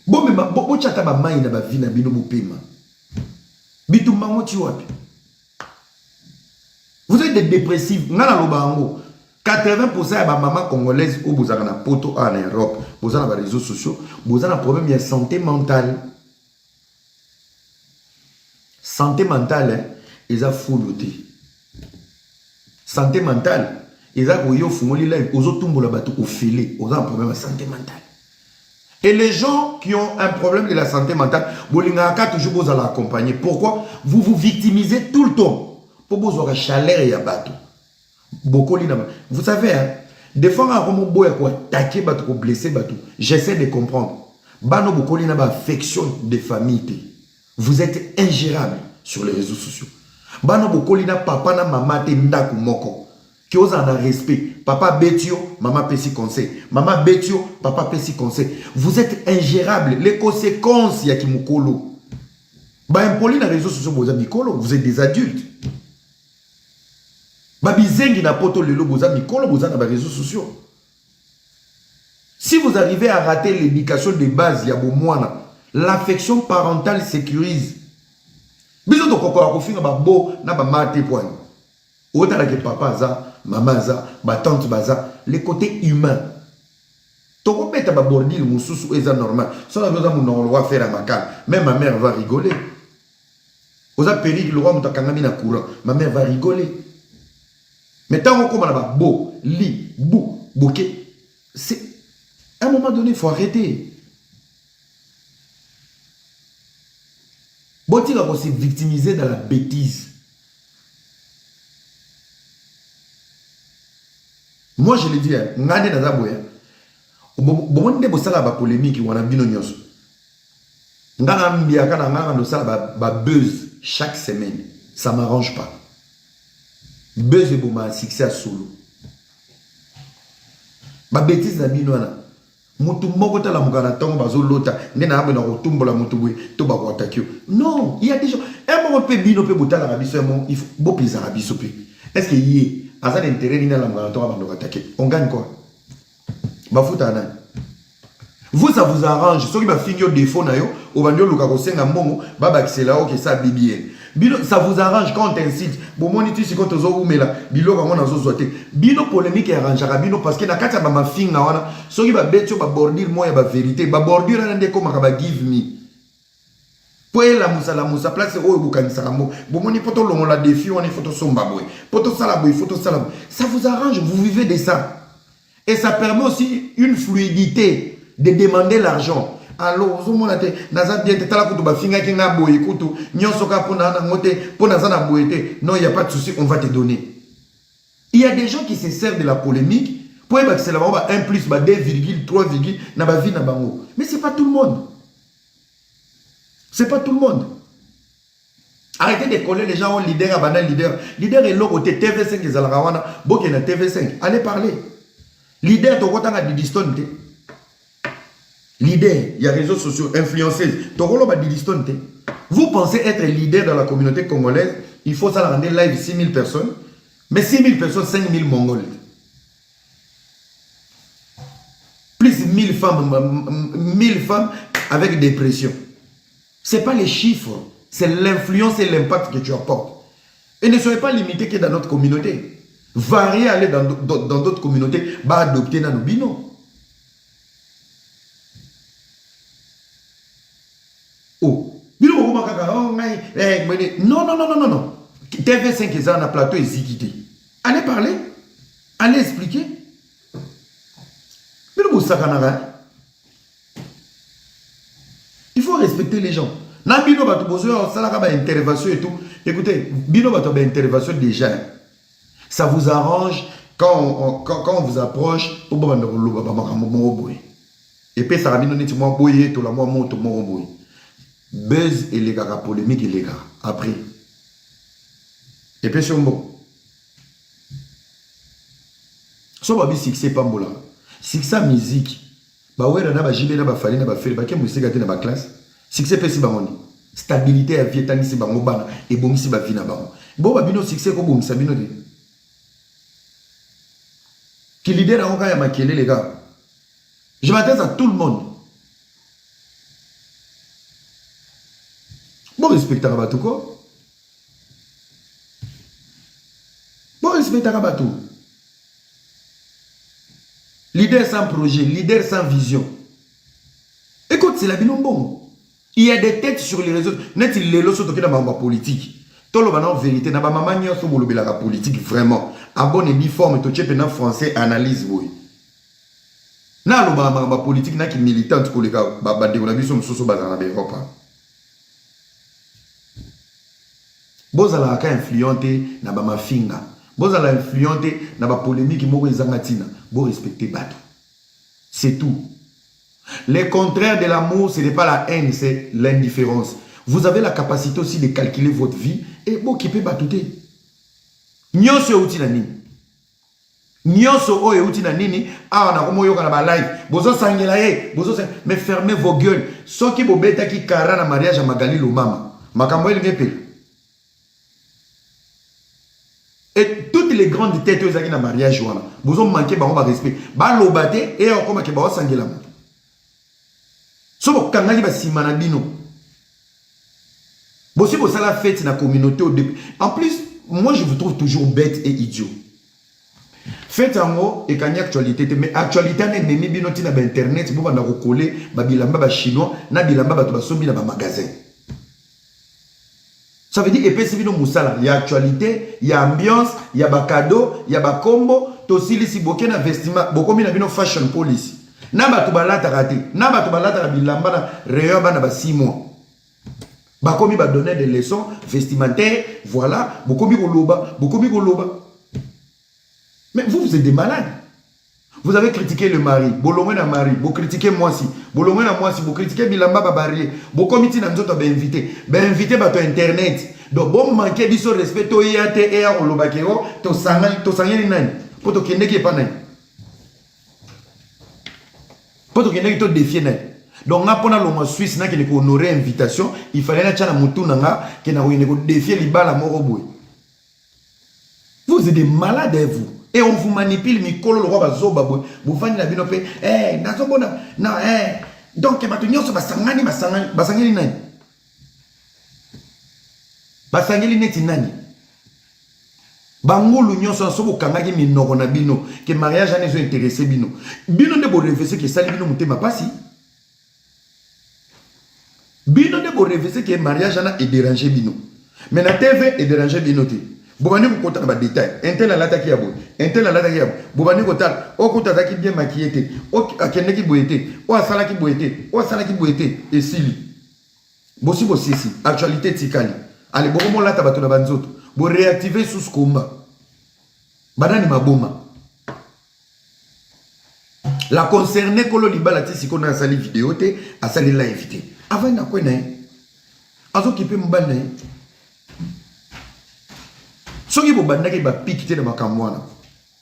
Bon, mais bon, tu as ma na vie na bino paiement. Bitu mango ti wapi. Vous êtes des dépressifs. 80% de ma maman congolaise ou vous avez un poto en Europe, vous avez les réseaux sociaux, vous avez un problème de santé mentale. Santé mentale, ils ont fouillé. Santé mentale, ils ont fouillé live, ils ont tombé au filet, ils ont un problème de santé mentale. Et les gens qui ont un problème de la santé mentale, vous toujours vous allez accompagner. Pourquoi? Vous vous victimisez tout le temps pour vous avoir chaleur et bateau. Vous savez, hein, des fois, j'essaie de comprendre. Affection de famille. Vous êtes ingérable sur les réseaux sociaux. Papa na maman te ndaku moko. Qui ose en respect. Papa Betio, maman pesi conseil. Maman Betio, papa pesi conseil. Vous êtes ingérable. Les conséquences, y'a qui mukolo. Impoli na réseaux sociaux, vous êtes des adultes. Babizengi na poto lelo boza mikolo boza na réseaux sociaux. Si vous arrivez à rater l'éducation de base ya bomwana, l'affection parentale sécurise. Biso to kokora ko finga ba bo na ba mate point. Otala ke papa za, maman za, ba tante baza, le côté humain. To ko beta ba bordil mususu eza normal. So la boza mon on va faire makal. Même ma mère va rigoler. Oza péri le roi mutakangami na courant. Ma mère va rigoler. Mais tant qu'on a beau, lit, bou, bouquet, c'est à un moment donné, il faut arrêter. Boti va se victimiser dans la bêtise. Moi, je le dis, ngane na zaboya. Bon, on est la polémique, on a bino nyos. Ngana mbiaka na ngana no sala ba buzz chaque semaine. Ça m'arrange pas. Buzz et boma succès à solo. Ma bêtise na binwana. Mutu moko ta la mukana tongo bazo lota ngena hapo na kotumbola mutu bwe to ba ko attaquer. Non, il y a des gens un moment pe bino pe botala rabiso un moment il faut bo pisa rabiso pe. Est-ce que yé asa d'intérêt ni na la mukana tongo ba ko attaquer. On gagne quoi? Ba futa na. Vous ça vous arrange, ceux qui ba finir défaut na yo, o bandio luka ko senga mbongo ba ba kisela o ke sa BBN. Bino, ça vous arrange quand on t'incite. Bon, mon ici, quand on a là, bilo, on a zozoté. Bino polémique et arrangera bino parce que na kata ba ma fin na wana, so ki ba betio ba bordir moi ya ba vérité, ba bordir na ndeko makaba give me. Poe la musa place o bukanisa mo. Bon, mon poto longo la défi, on est photo somba boy. Poto sala boy, photo sala. Ça vous arrange, vous vivez de ça. Et ça permet aussi une fluidité de demander l'argent. Alors, vous avez bien été là pour finir avec un boy, écoute, non, il n'y a pas de souci, on va te donner. Il y a des gens qui se servent de la polémique pour que c'est 1 plus, 2, 3, mais ce n'est pas tout le monde. Ce n'est pas tout le monde. Arrêtez de coller les gens au leader, à banal leader. Leader est là côté TV5, ils ont TV5. Allez parler. Leader, tu as des distances. Leader, il y a réseaux sociaux, influenceuses. Vous pensez être leader dans la communauté congolaise, il faut ça rendre live 6 000 personnes, mais 6 000 personnes, 5 000 Mongols. Plus 1000 femmes avec dépression. Ce n'est pas les chiffres, c'est l'influence et l'impact que tu apportes. Et ne soyez pas limité que dans notre communauté. Variez, aller dans d'autres communautés, adopter dans nos binômes. Oh, non. TV5 est dans un plateau exécuté. Allez parler, allez expliquer. Il faut respecter les gens. Na bino bato bozo salaka ba intervention et tout. Écoutez, bino bato ba intervention déjà. Ça vous arrange quand on vous approche pour ba ndolo ba makambo boy. Et puis ça rabino neti moi boyer to la moi moto mo boy. Buzz et les gars polémique et les gars après. Et puis c'est bon. So babi succès pambola. Succès musique. Ba wera na ba jibe na ba fali na ba feli ba ke musika te na ba classe. Succès pesi bangondi. Stabilité à vie tani si bango bana et bongisi ba vie na bango. Bo ba bino succès ko bongisa bino de. Qui leader en ya makele les gars. Je m'adresse à tout le monde. Bon respecter à batou quoi. Bon respecter à batou. Leader sans projet, leader sans vision. Écoute, c'est la vie non bon. Il y a des têtes sur les réseaux. Net il les loso toki na ba politique. Tolo bana vérité na ba maman nyoso bolobela la politique vraiment. Abonne uniforme to chepe na français analyse boy. Na lo ba politique na ki militante ko le ka ba de na biso msoso ba na Europe. Bozala ka influenté na ba mafinga. Bozala influenté na ba polémique moko ezanga tina. Bo respecter bateau. C'est tout. Le contraire de l'amour, ce n'est pas la haine, c'est l'indifférence. Vous avez la capacité aussi de calculer votre vie et bon qui peut batouter. Nyonso outi na nini. Nyonso o outi na nini. Ah na komo yoka na ba live. Bozo sangela bozo mais fermez vos gueules. Ceux qui bobeta qui kara na mariage à Magali Lomama. Makambo el ngepe. Et toutes les grandes têtes qui na mariage wana. Bozo manquer ba respect. Ba lobate et on koma ke ba sangela. So kangaki ba simana bino. Bossi pour ça la fête na communauté au début. En plus, moi je vous trouve toujours bête et idiot. Faites en haut et quand actualité mais actualité n'est nemi bino tina ba internet bo banda ko coller ba bilamba ba chinois na bilamba ba to ba sombi na ba magasin. Ça veut dire epesi bino musala, il y a actualité, il y a ambiance, il y a ba cadeau, il y a ba combo, to sili si boké na vestiment, bokomi na bino fashion police. Na ba to balata raté, na ba to balata bilamba na réunion ba na ba 6 mois. Bakomi ba donner des leçons vestimentaires, voilà, bokomi koloba, bokomi koloba. Mais vous êtes des malades. Vous avez critiqué le mari, bolongwe na mari, vous critiquez moi si, bolongwe na moi si, vous critiquez bilamba ba barrier, bokomi tina nzoto ba invité ba to internet. Donc bon manquer biso respect to yate e a koloba kero, to sangani nani, poto kende ki pa nani. Poto kende ki to défier nani. Donc, on a l'homme suisse qui a honoré l'invitation. Il fallait que na mutu nanga qui a défier les balles à Moroboué. Vous êtes des malades, vous. Et on vous manipule, Mikolo, le roi Bazobaboué. Vous faites la binopé. Eh, Nazobona. Non, eh. Donc, Batunyo, c'est Basangani, Basangani Nani. Basangani Neti Nani. Bangolo nyonso sobo kangaki minoko na bino. Que mariage n'a pas intéressé bino. Bino ne bo réfléchir que ça, bino mutema pasi. Bino de bo révéler que mariage est dérangé bino. Mais la TV est dérangé bino te. Bobani ko kota ba détail. Intel la lata ki yabo. Intel la lata ki yabo. Bobani ko tal. O kota za ki bien maquillé te. O akende ki boyete. O asala ki boyete. O asala ki boyete. Et sili. Bossi bossi si. Actualité tikali. Allez bomo lata bato na banzoto. Bo réactiver sous combat. Banani maboma. La concernée kolo libala ti sikona asali vidéo te, asali live te. Avant na quoi naï, azo qui peut m'bal naï. Ce qui vous bande qui va piquer de ma camoine.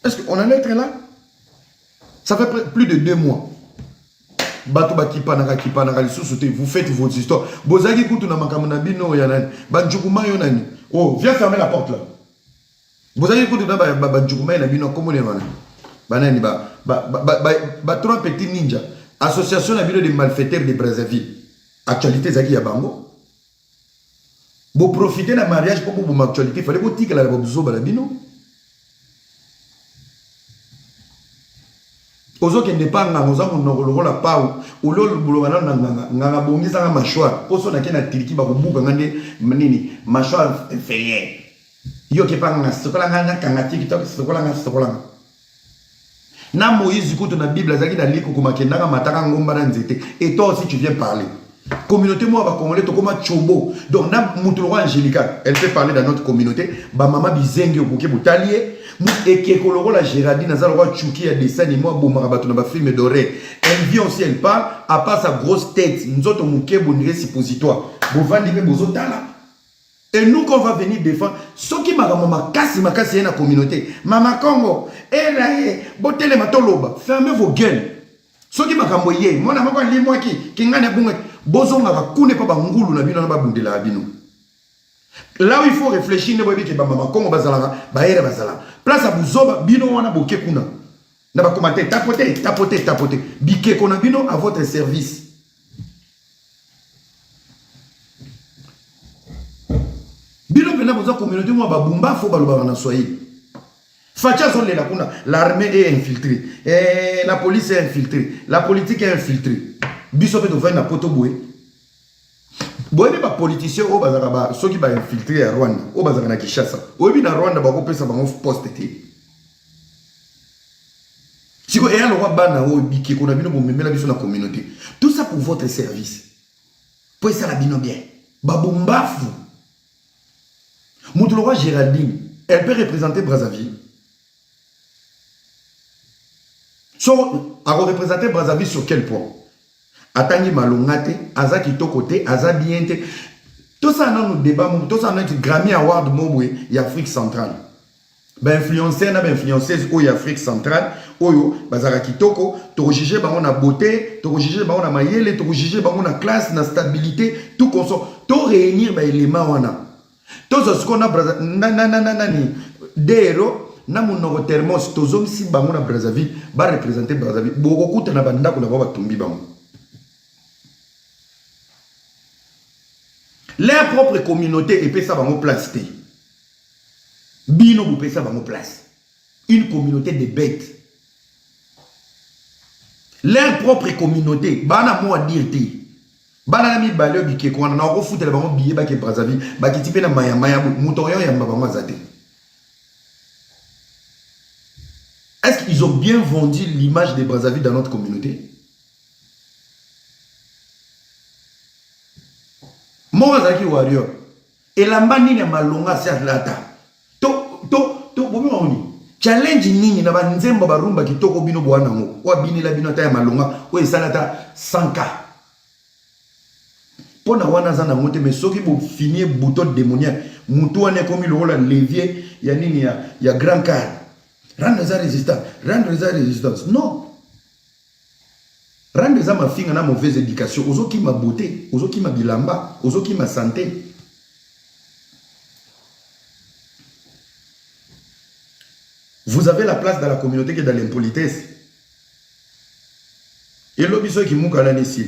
Est-ce qu'on en est là? Ça fait plus de 2 mois. Bato ba kipanaka vous faites vos histoires. Bozagi kutu na makamuna bino yanani. Banjukuma yonani. Oh, viens fermer la porte là. Bozagi kutu na banjukuma na bino comment les mana. Banani ba 3 petits ninjas. Association na bino de malfaiteurs de Brazzaville. Actualité zaki ya bango. Vous profitez de mariage pour vous actualité. Il fallait vous dire que la bozo balabino. Ozo qui n'est pas nga ozo ko la pau. O lo bulongana nga bongisa nga machwa. Oso na kena tiliki ba kubuka ngande nini machwa inférieur. Yo ke pa nga sokola nga kanga TikTok sokola nga. Na Moïse kuto na Bible zaki na liko kumakenda nga mataka ngomba na nzete. Et toi aussi tu viens parler. Communauté moi va congolais to comme chobo. Donc na mutulwa Angélica, elle fait parler dans notre communauté. Ba mama bizengi okoke botalier. Et qui koloro la Géraldine azalo wa chuki ya dessin et moi bomara bato na ba film doré. Elle vient aussi elle parle à part sa grosse tête. Nzoto muke bonire suppositoire. Bovandi be bozotala. Et nous qu'on va venir défendre, ceux qui m'ont cassé la communauté, Mama Congo, botele matoloba, fermez vos gueules. Ceux qui m'ont envoyé, mon ami, moi qui n'a pas bozo va kune pa bangulu na bino na babundela bino. Là où il faut réfléchir, ne voyez que Mama Congo bazalaka, baere bazala. Place à buzoba, bino wana boke kuna. Na ba commenter, tapoter. Bike kona bino à votre service. Bino pena boza communauté moi babumba faut baloba na Swahili. Facha zone la kuna, l'armée est infiltrée, la police est infiltrée, la politique est infiltrée. Biso pe to na poto boé. Boé ba politicien o bazaka ba soki ba infiltré à Rwanda, o bazaka na Kinshasa. O bi na Rwanda ba ko pesa ba poste te. Siko e alo wa bana o biki ko na bino bo memela biso na communauté. Tout ça pour votre service. Pour ça la bino bien. Babumbafu. Moutouloa Géraldine, elle peut représenter Brazzaville. So, elle représenter Brazzaville sur quel point? Atangi malongate, aza kitokote, aza biente. Tout ça dans nos débats, tout ça dans notre Grammy Award mobwe y Afrique centrale. Ben influenceur na ben influenceuse ou y Afrique centrale, oyo bazara kitoko, to juger ba on a beauté, to juger ba on a mayele, to juger ba on a classe, na stabilité, tout consort, to réunir ba élément wana. Tout ce qu'on a Brazzaville, Dero, na mon thermos, tous hommes si bango na Brazzaville, va représenter Brazzaville. Beaucoup de na banda ko na ba tumbi bango. Leur propre communauté et peut ça bango place. Bino vous peut ça bango place. Une communauté de bêtes. Leur propre communauté, bana mo dire ti. Bana mi balé bike ko na ko foutre bango billet ba ke Brazzaville, ba ki tipe na maya mutorion ya bango azate. Est-ce qu'ils ont bien vendu l'image de Brazzaville dans notre communauté? Moi, Zaki Warrior. Et la manine malonga c'est atlata. Challenge nini na banzemba barumba kitoko bino bwana ngo. Wa bini la bino ta ya malonga. O esalata 100K. Pona wana zana ngote mais soki bo finir bouton démoniaque. Mutu ane komi le rôle levier ya nini ya grand car. Rendre ça résistance. Non. Rendre ça ma fille na mauvaise éducation. Ozo qui ma beauté, ozo qui ma bilamba, ozo qui ma santé. Vous avez la place dans la communauté qui est dans l'impolitesse. Et l'obiso qui mouka la nesi.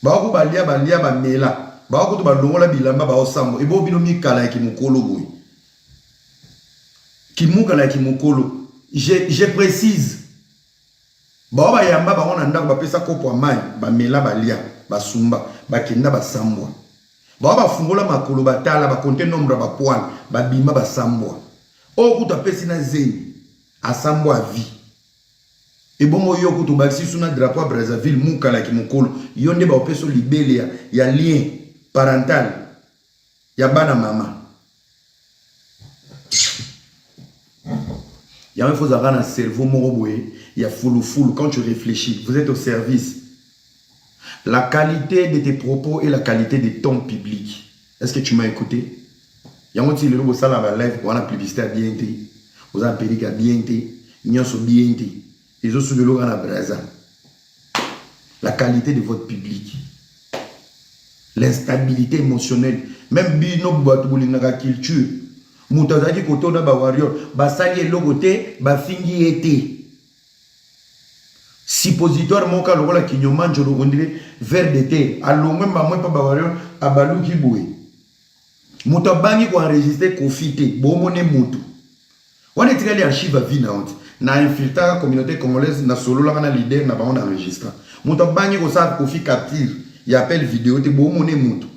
Baoko balia mela. Baoko to balongola bilamba ba osambo. E bo bino mi kala ki mukolo boy. Ki mouka la ki mukolo. Je précise. Ba yamba ba ona ndako ba pesa kopo amai, ba mela balia, ba sumba, ba kenda ba sambwa. Ba fungola makolo batala ba compter nombre ba poil, ba bima ba sambwa. O kuta pesi na zeni, a sambwa vie. Et bon yo kuto balsi suna drapeau Brazzaville mukala ki mukolo, yonde ba opeso libele ya lien parental ya bana mama. Il y a un faux avoir un cerveau moroboué, il y a foulou. Quand tu réfléchis, vous êtes au service. La qualité de tes propos et la qualité de ton public. Est-ce que tu m'as écouté? Il y a un petit peu de ça dans la live, on a publicité à bien été, on a pédic à bien été, on a bien été, les autres de l'eau à la braza. La qualité de votre public. L'instabilité émotionnelle. Même bino boatoubouli na culture. Moutazaki koto na ba warrior basali logote ba fingi été suppositoire monka lokola kinyomanjo logondire vers d'été alongwe ba mwe pa ba warrior abaluki boué mutabangi ko enregistrer confité bomone mutu wana tirali archive vie na honte na infiltrer communauté congolaise na solo la na leader na ba on enregistre mutabangi ko sa kofi capture y appelle vidéo te bomone mutu.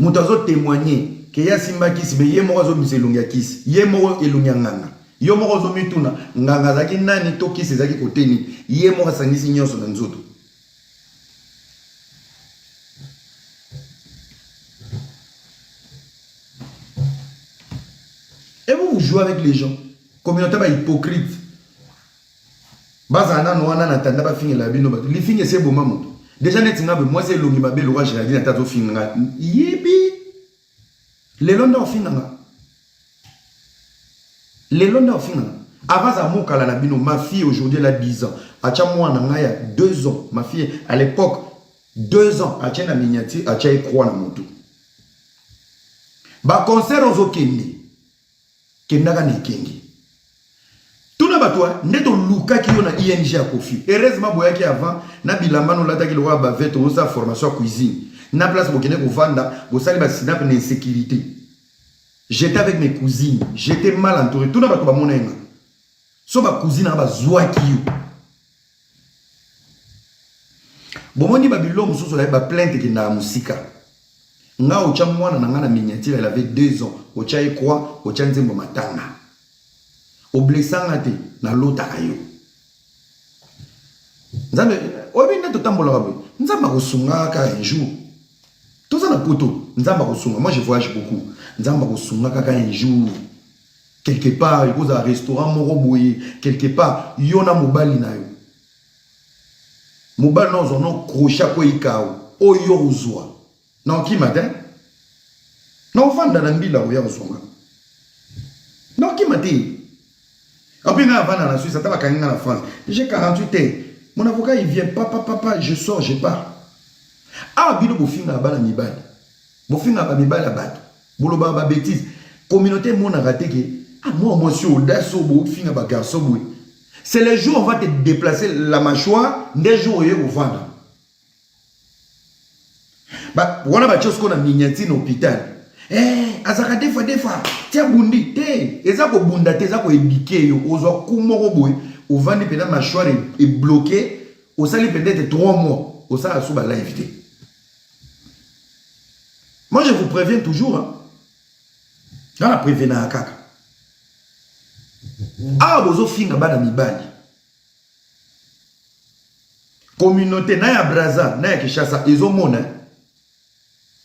Moutazo témoigner que ya simba kisi be ye moko zo miselunga kisi ye moko elunga nganga yo moko zo mituna nganga zaki nani to kisi zaki koteni ye moko sangisi nyonso na nzoto. Et vous jouez avec les gens communauté ba hypocrite bazana no wana na tanda ba fingi la bino ba li fingi se boma moto Déjà, moi, c'est l'homme qui m'a dit que je suis Yibi. Les Londres finanga. Les Londres finanga. Avant ça, ma fille aujourd'hui, elle a 10 ans. À moi, il y a 2 ans. Ma fille, à l'époque, 2 ans. À la miniature, à Tchaï croix dans mon tout. Bah, concert aux Okende. Kendaga ne kengi. Tout na batwa, neto luka qui yon a ING à Kofi. Heureusement, boya qui avant, na bilamba no lata ki lo ba vet o sa formation cuisine. Na place bokene ko vanda, bo sali ba sinap na insécurité. J'étais avec mes cousines, j'étais mal entouré. Tout na batwa ba monenga. So ba cousine ba zwa ki yo. Bo moni ba bilo mususu la ba plainte ki na musika. Nga ocha mwana na ngana miniature, elle avait 2 ans. Ocha ekwa, ocha nzembo matanga. Oblessanga te na lota kayo. Nzambe, obi na totambola kabwe. Nzamba kosunga ka un jour. Tout ça na poto, nzamba kosunga. Moi je voyage beaucoup. Nzamba kosunga ka un jour. Quelque part, il pose un restaurant moko boye, quelque part, yona mobali na yo. Mobali na zono crochet ko ikao. Oyo uzwa. Non, qui matin? Non, fan dans l'ambila ou y'a non, qui matin? En plus, avant dans la Suisse, ça t'a pas dans la France. J'ai 48 ans. Mon avocat, il vient, papa, je sors, je pars. Ah, bino, bofin na bala mi bali. Bofin na mi bali la batte. Bolo ba bêtise. Communauté, mon a raté que, ah, moi, suis audace, bofin na ba garçon, c'est les jours où on va te déplacer la mâchoire, des jours où on va vendre. Bah, voilà, bah, chose qu'on a miniature dans l'hôpital. Eh, azaka des fois, tiens, bundi, te, ezako bunda, te, ezako éduqué, yo, ozo kumoro boy, au vendre pendant mâchoire est bloqué, au sali peut-être 3 mois, au sali sous la invité. Moi, je vous préviens toujours, hein. Dans la prévenir à kaka. Ah, bozo finga bana mibali. Communauté, na ya Braza, na ya Kishasa, ils ont mon, hein.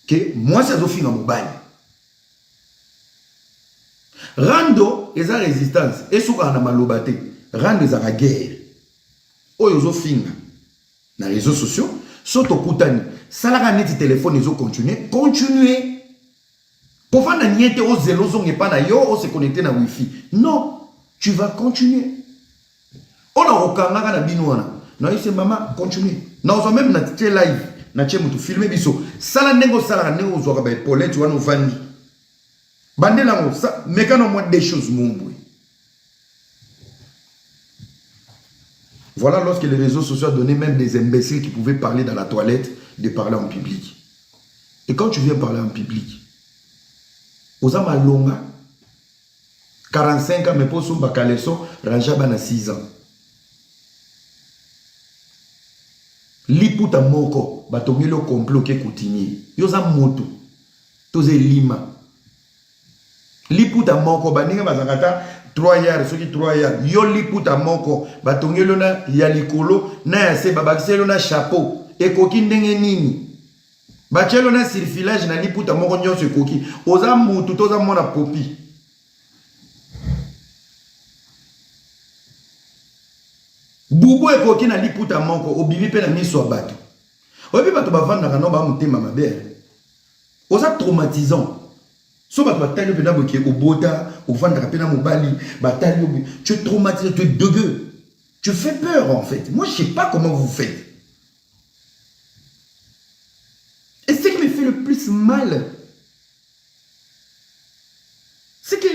Que moi c'est au fin de mon bail. Rando est la résistance et souvent on a malobate. Rando est la guerre. Oyo zo finga na réseaux sociaux, soto kutani. Salaka net téléphone ils ont continuer. Pour faire na niente o zelo zo ngepa na yo o se connecter na wifi. Non, tu vas continuer. On a okanga na binwana. Non, c'est maman continue. Non, on même na live. Na tche mutu filmer biso sala nengo sala nengo zo ka ba epolé tu vas nous vandi bandela mo ça mécano moi des choses mombwe. Voilà lorsque les réseaux sociaux donnaient même des imbéciles qui pouvaient parler dans la toilette de parler en public. Et quand tu viens parler en public Osama longa 45 ans mais pour son bakaleso rajaba na 6 ans. Liputa moko batongi le complot ke coutumier yoza moto toze lima liputa moko baninga bazakata 3 yards soki 3 yards yo liputa moko batongi le na ya likolo na ya se babakiselo na chapeau ekoki ndenge nini bachelo na surfilage na liputa moko nyonso ekoki oza moto toza mona popi. Bubu ekoki na liputa moko obibi pe na miso abato. Obi bato bavanda kana ba mutema mabe. Oza traumatisant. So bato batali pe na boki obota, ovanda pe na mobali, batali obi. Tu es traumatisé, tu es dégueu. Tu fais peur en fait. Moi je sais pas comment vous faites. Et ce qui me fait le plus mal, c'est que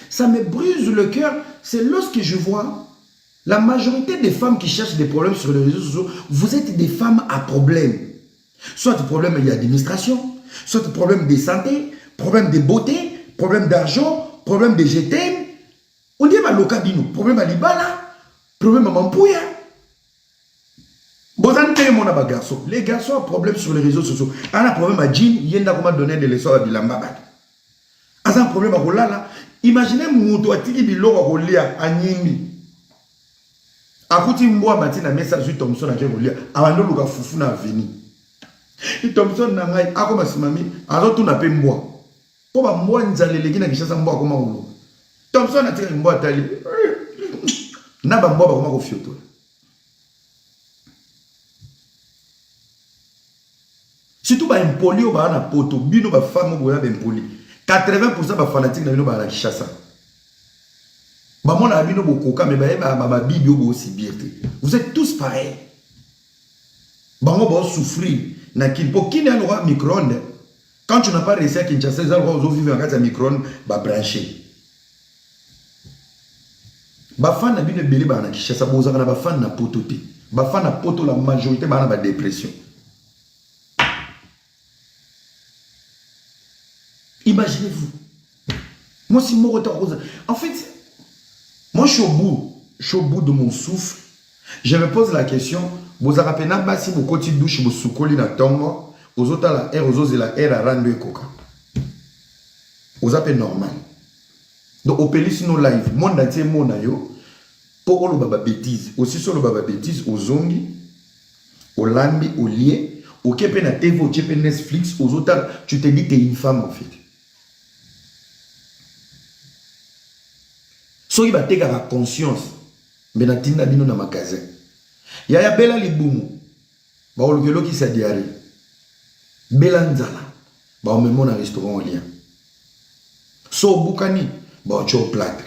ça me brise le cœur, c'est lorsque je vois la majorité des femmes qui cherchent des problèmes sur les réseaux sociaux, vous êtes des femmes à problème. Soit problème d'administration, soit problème de santé, problème de beauté, problème d'argent, problème de GTM. On dit à l'ocabino, problème à l'ibala, problème à Mampouya. Les garçons ont problème sur les réseaux sociaux. On a un problème à Jean, il y a un donné des leçons à Bilamba. On a un problème à Rolala. Imaginez Mouto à Tiki Bilo à Rolia à Nimi. Akuti mboa matina message sur Thompson à Kerolia. Avant luka fufu na veni. Et Thompson na ngai akoma simami azotu na pe mboa. Po ba mboa nzale leki na kishasa mboa koma ulo. Thompson a tiré mboa tali. Na ba mboa ba koma ko fioto. Surtout ba impoli au ba na poto, bino ba femme au ba impoli. 80% ba fanatique na bino ba na Kinshasa. Ba mon abino bokoka mais ba bibio bo aussi birté. Vous êtes tous pareils. Ba mo ba souffrir na kilpo qui n'a le micro-ondes. Quand tu n'as pas réussi à Kinshasa, les gens vivent en cas de micro-ondes ba brancher. Ba fan na bino belé ba na Kinshasa boza na ba fan na poto te. Ba fan na poto la majorité ba na ba dépression. Imaginez-vous. Moi, si mon retard, en fait, moi, je suis au bout de mon souffle. Je me pose la question, vous avez rappelé, si vous continuez de douche, vous soukolez dans tongo, aux autres, la air, aux autres, la air, à rendre coca. Vous avez normal. Donc, au pays, sinon, live, monde entier, mon ayo, pour le baba bêtise, aussi sur le baba bêtise, aux zongi, au lambi, au lié, au kepe na TV, au kepe Netflix, aux autres, tu te dis que tu es une femme, en fait. So il va te la conscience, mais na tinda bino na magasin. Ya bela libumu, ba olukelo ki sa diari. Bela nzala, ba o memo na restaurant au lien. So bukani, ba o cho plate.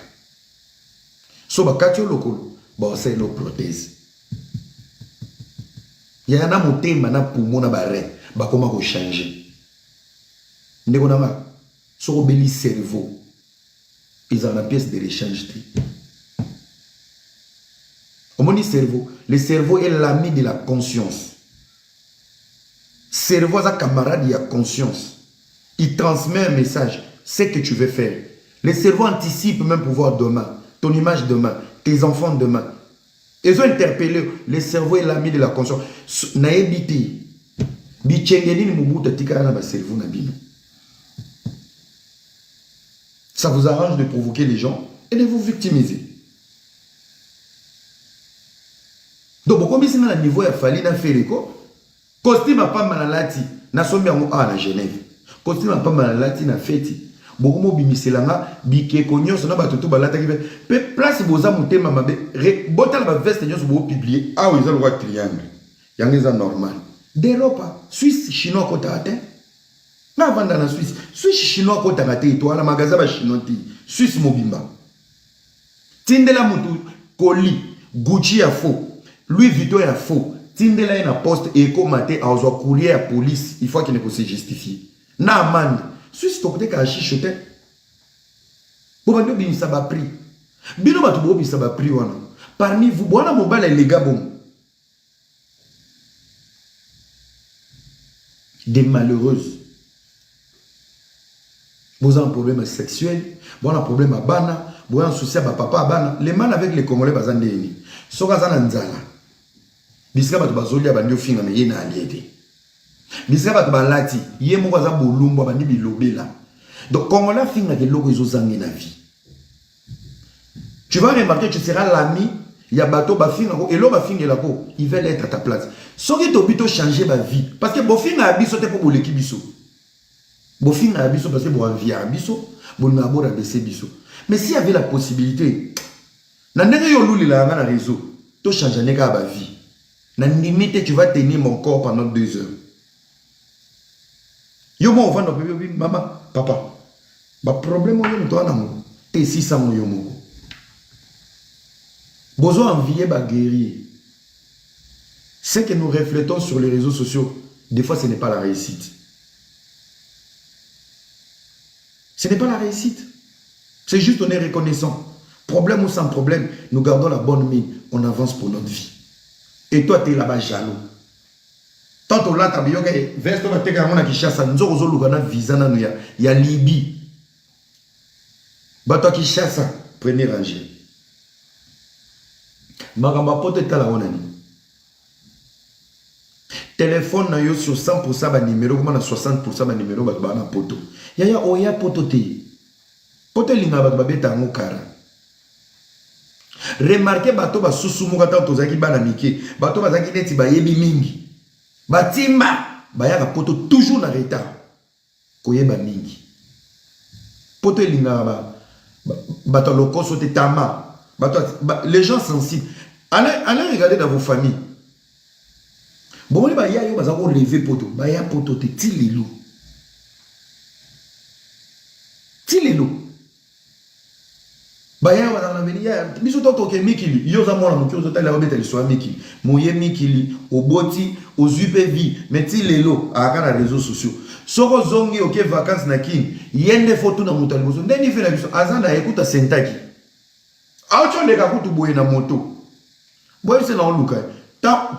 So ba katio lokolo, ba o say no prothèse. Ya na motema na poumon na ba rein, ba koma ko changer. Ndeko na ma, so beli cerveau. Ils ont la pièce de rechange. Comment dit cerveau? Le cerveau est l'ami de la conscience. Cerveau est un camarade de la conscience. Il transmet un message. C'est ce que tu veux faire. Le cerveau anticipe même pouvoir demain. Ton image demain. Tes enfants demain. Ils ont interpellé. Le cerveau est l'ami de la conscience. Naébité. Bichengeni ni mubuta tika na ba cerveau na bino. Ça vous arrange de provoquer les gens et de vous victimiser. Donc, pourquoi si à niveau, il fallait faire quoi? Costume à pas malalati, na sombi à na Genève. Costume à pas malalati na feti. Beaucoup mo bimiselanga, bike konyo, sona batutu balata qui fait. Place boza mutema mabe, botal ba veste nyos bo publier. Ah oui, ils ont le droit triangle. Yang est normal. D'Europe, Suisse, chinois kota atteint. Na vanda na Suisse. Suisse chinois ko takate ito na magasin ba chinois ti. Suisse mobimba. Tindela mutu Koli, Gucci ya faux. Louis Vuitton ya faux. Tindela na poste eko maté a ozo courrier à police, il faut qu'il ne peut se justifier. Na amande. Suisse to peut ka chichote. Bo bando bi sa ba prix. Bino batu bo bi sa ba prix wana. Parmi vous, bona mobile les gars bon. Des malheureuses. Vous avez un problème sexuel, vous avez un problème à bana, vous avez un souci à papa à bana. Les man avec les Congolais, vous avez un souci. Soka zana nzala. Bisika batu bazoli abandio finga me yena aliete. Bisika batu balati, ye moko za bolumba bandi bilobela. Donc Congolais finga ke loko izo zangi na vie. Tu vas remarquer tu seras l'ami, il y a bateau ba finga ko elo ba finga la ko, ils veulent être à ta place. Soki to bito changer ma vie parce que bo finga abiso te pour boleki biso. Bofin a biso parce que bon envie a biso, bon abord a baissé biso. Mais s'il y avait la possibilité, na ndenge yo luli la na réseau, to changer neka ba vie. Na limite tu vas tenir mon corps pendant 2 heures. Yo mo vendre bébé maman, papa. Ba problème yo to na mo, te 600 yo mo. Bozo envier ba guerrier. Ce que nous reflétons sur les réseaux sociaux, des fois ce n'est pas la réussite. Ce n'est pas la réussite. C'est juste on est reconnaissant. Problème ou sans problème, nous gardons la bonne mine. On avance pour notre vie. Et toi, tu es là-bas jaloux. Tant on l'a tabillon, veste on a été à mon Kinshasa, nous avons besoin de visa, il y a Libye. Bato Kinshasa, prenez rangée. Magamba pote est à la onani. Téléphone na yo sur 100% ba numéro, comment na 60% ba numéro ba na poto. Yaya oya poto te. Poto linga ba beta ngokara. Remarquez bato ba susumu kata tozaki bana mike. Bato bazaki neti ba yebi mingi. Batimba ba ya poto toujours na retard. Koyeba mingi. Poto linga ba bato lokoso te tama. Bato les gens sensibles. Allez regarder dans vos familles. Bon, il y a yo baza ko lever poto, ba ya poto te tilelo. Tilelo. Ba ya baza na veni ya biso toto ke mikili, yo za mona mokyo zo tala obeta le soa mikili. Moye mikili, oboti, ozupe vie, mais tilelo aka na réseaux sociaux. Soko zongi oke vacances na king, yende photo na mutu liboso. Ndeni fe na biso azanda ekuta sentaki. Acho leka kutu boye na moto. Boye se na oluka.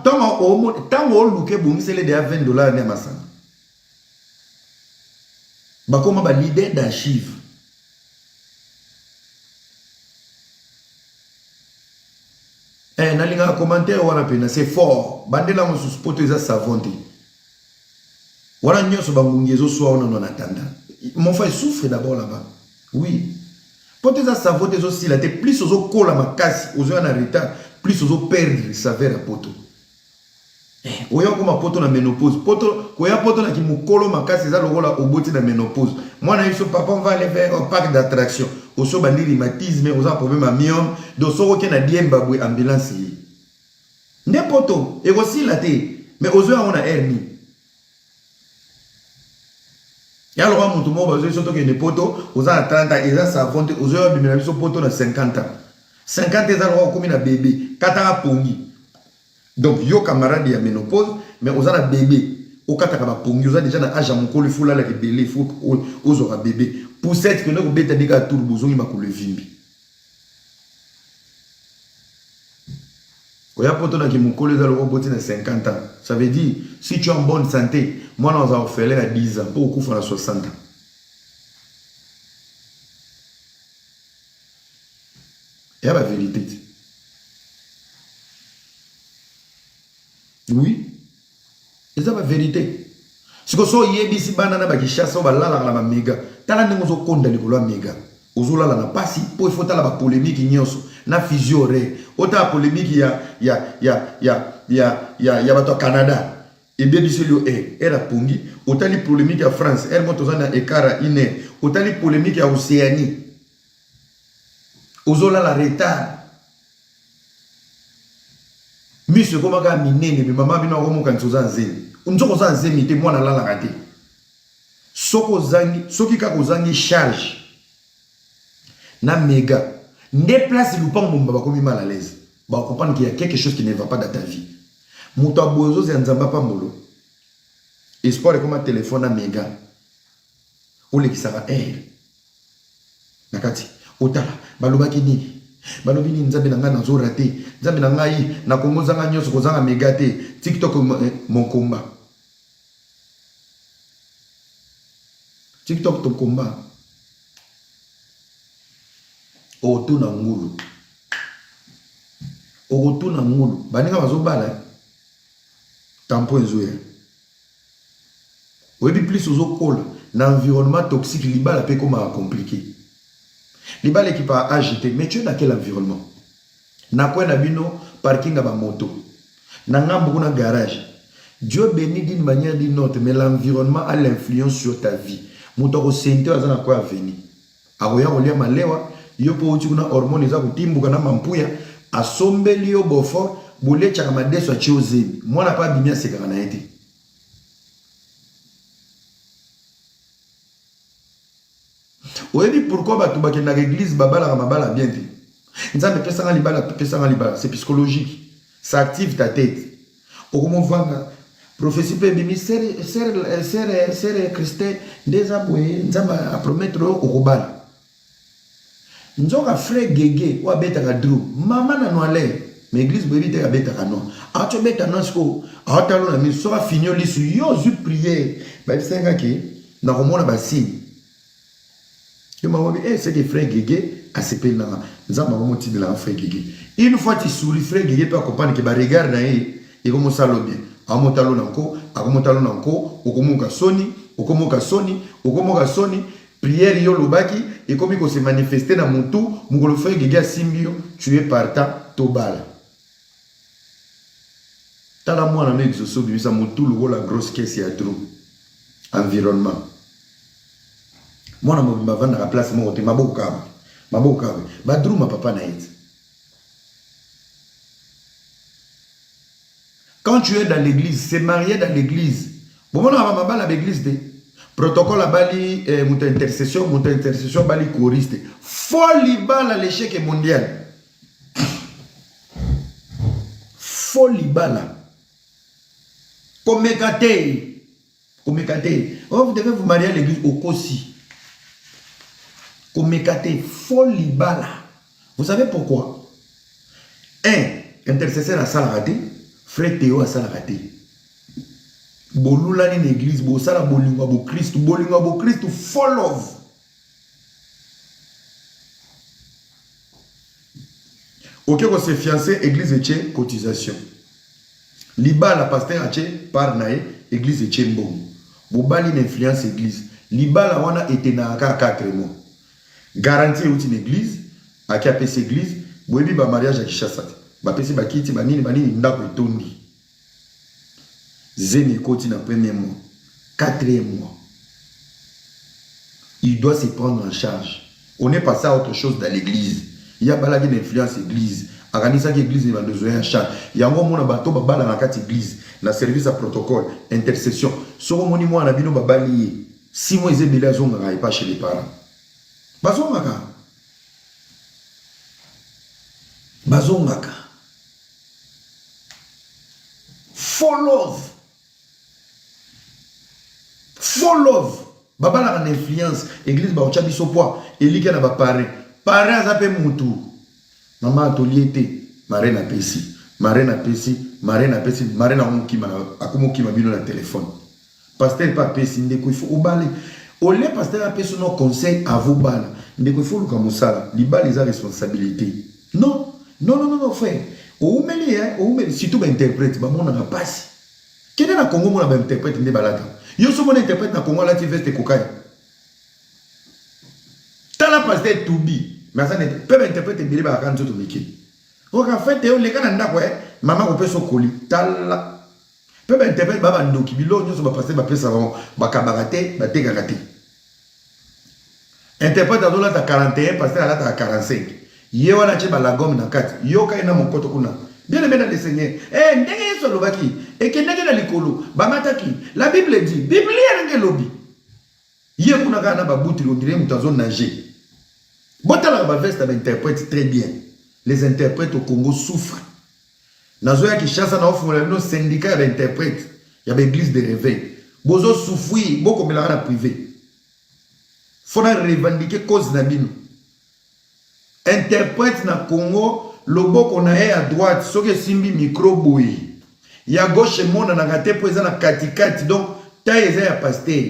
Tango oluke bongisele de $20 ne masana. Bakoma ba leader d'archive. Nalinga commentaire wana pena c'est fort. Bandela mo sous poto eza savonte. Wana nyoso bangungi ezo soa ona non attendant. Mon frère souffre d'abord là-bas. Oui. Poto eza savonte ezo sila te plus ozo kola makasi ozo na retard, plus ozo perdre saveur à poto. Oya koma poto na ménopause. Poto koya poto na ki mukolo makasi eza lokola oboti na ménopause. Moi na biso papa on va aller vers un parc d'attraction. Oso bandi rhumatisme, oza problème à myome, do soko ke na diembabwe ambulance yi. Nde poto e aussi la te, mais ozo ya ona hernie. Ya lo mutu mo bazo soto ke ne poto, oza na 30 ans, eza savonte, ozo ya bimina biso poto na 50 ans. 50 eza lo komi na bébé, kataka pongi. Donc yo camarade ya ménopause, mais oza na bébé. Au kataka ba pongi, oza déjà na âge à mokolo fula la ke belé, faut ozora bébé. Pour cette que nous bêta dika tour bozongi makolo vimbi. Oya poto na ki mokolo za lo boti na 50 ans. Ça veut dire si tu es en bonne santé, moi nous avons fait à 10 ans pour kufa na 60 ans. Et la vérité. Oui. C'est ça la vérité. Si vous avez des banana qui chassent, vous allez la méga. Tala ndenge zo konda likolo méga. Ozolala na pasi po ifota la polémique nyonso na physio re. Ota polémique ya bato Canada. Et bien biselio era pungi. Ota li polémique ya France, er motozana ekara ine. Ota li polémique ya Océanie. Ozolala retard. Monsieur komaka minene bi mama bino ko moka nzoza nzeni. Unzoko za nzeni te mwana lala kate. Soko zangi, soki kako zangi charge. Na méga. Ne place lupang mumba bakomi mal à l'aise. Ba comprendre qu'il y a quelque chose qui ne va pas dans ta vie. Muto abozo ze nzamba pa mbolo. Espoir comme un téléphone na méga. Ole ki sara nakati. Otala baloba kini. Balobi ni nzambe na nga na zo raté. Nzambe na ngai na kongo zanga nyoso ko zanga méga te. TikTok mon combat. TikTok ton combat. Otuna ngulu. Otuna ngulu. Baninga bazobala. Tampo nzoya. Oyebi plus ozo kola. L'environnement toxique libala pe comment compliqué. Libala qui pa agité. Mais tu es dans quel environnement? Na quoi na bino parking à ba moto. Na ngambo kuna garage. Dieu bénit d'une manière ou d'une autre, mais l'environnement a l'influence sur ta vie. Moutoko sente azana kwa veni. Agoya kolia malewa, yo po uti kuna hormone za kutimbuka na mampuya, asombeli yo bofo, bole chaka madeso a chiozeni. Mwana pa bimia sekaka na ete. Oyebi pourquoi batu bakenda l'église babala ka mabala bien te. Nzambe pesanga libala, c'est psychologique. Ça active ta tête. Okomo vanga prophétie pe bimi ser Christ des aboué nzamba a promettre okobala. Nzoka frère gege wa beta ka dru. Mama na noale. Mais église bebi te ka beta ka non. A tu beta non sko. A talo na mi sera fini lisu yo zu prière. Ba senga ki na komona ba signe. Yo ma wabi c'est que frère gege a sepe na nzamba mo ti de la frère gege. Une fois tu souris frère gege peut comprendre que ba regard na et comme ça lo bien. Amotalo nanko, akomotalo nanko, okomoka soni, prière yo lobaki, et comme il se manifester dans mon tout, mukolo frère gege simbio, tu es partant tobala. Tala moi na me exoso bimisa mon tout le la grosse caisse ya trop. Environnement. Moi na mobimba vanda la place mo te maboka. Badru ma papa na ite. Quand tu es dans l'église, c'est marié dans l'église. Bon, on a pas l'église. Protocole à Bali, mon intercession, Bali choriste. Folie bala l'échec mondial. Folie bala. Komekate. Oh, vous devez vous marier à l'église au Kosi. Komekate, folie bala. Vous savez pourquoi? Intercesseur à salle raté, frère Théo à salle raté. Bolula ni l'église, bo sala bolinga bo Christ, full love. Ok, on s'est fiancé, église et cotisation. Liba la pasteur a par nae, église et mbom. Bobali l'influence église. Liba la wana était na 4 mois. Garantie outil l'église, à qui appelle église, boebi ba mariage à Kishasa. Ba pesi ba kiti ba nini ndako etondi. Zéné Koti dans le premier mois, 4e mois. Il doit se prendre en charge. On est passé à autre chose dans l'église. Il y a balade d'influence église. Organiser l'église, il va besoin en charge. Il y a un moment où bateau babala dans la église, la service à protocole, intercession. Ce moment où on a bien babali, 6 mois ils ont bien zonga pas chez les parents. Bazongaka. Bazongaka. For love. For love. Baba la en influence. Église ba ocha biso poa. Elika na ba parrain. Parrain zape mutu. Maman atelier te. Marraine apesi. Marraine apesi. Marraine apesi. Marraine akumukima na akumukima bino na téléphone. Pasteur pas apesi ndeko il faut obale. Olé pasteur apesi no conseil à vous bala. Ndeko il faut luka musala. Liba les a responsabilité. Non. Non, frère. Oumeli, surtout ba interprète ba mona na pasi. Kene na Congo mona ba interprète ndé balaka. Yo so mona interprète na Congo la ti veste kokai. Tala pasteur Toubi, mais ça n'est pas interprète ndé ba kan zo to miki. O ka fait yo le kana ndako mama ko peso koli. Tala. Pe ba interprète ba ndoki bilo nyo so ba pasteur ba pesa ba kabarate ba tegakate. Interprète azola ta 41, pasteur ala ta 45. Yo wana che la gomme na kati. Yo ka ina mokoto kuna. Bien aimé dans le Seigneur. Ndenge yeso lobaki. Et que ndenge na likolo. Bamataki. La Bible dit. Bible yenge lobi. Ye kuna kana ba buti on dirait mutazo nager. Botala ba veste ba interprète très bien. Les interprètes au Congo souffrent. Nazoya ki chassa na ofu le syndicat d'interprètes. Il y a l'église de réveil. Bozo souffrir beaucoup mela na privé. Faut na revendiquer cause na bino. Interprète na Congo, le boko na à droite, ce que simbi micro boui. Il y a gauche mon na gâté pour na katikati donc taille ya pasteur.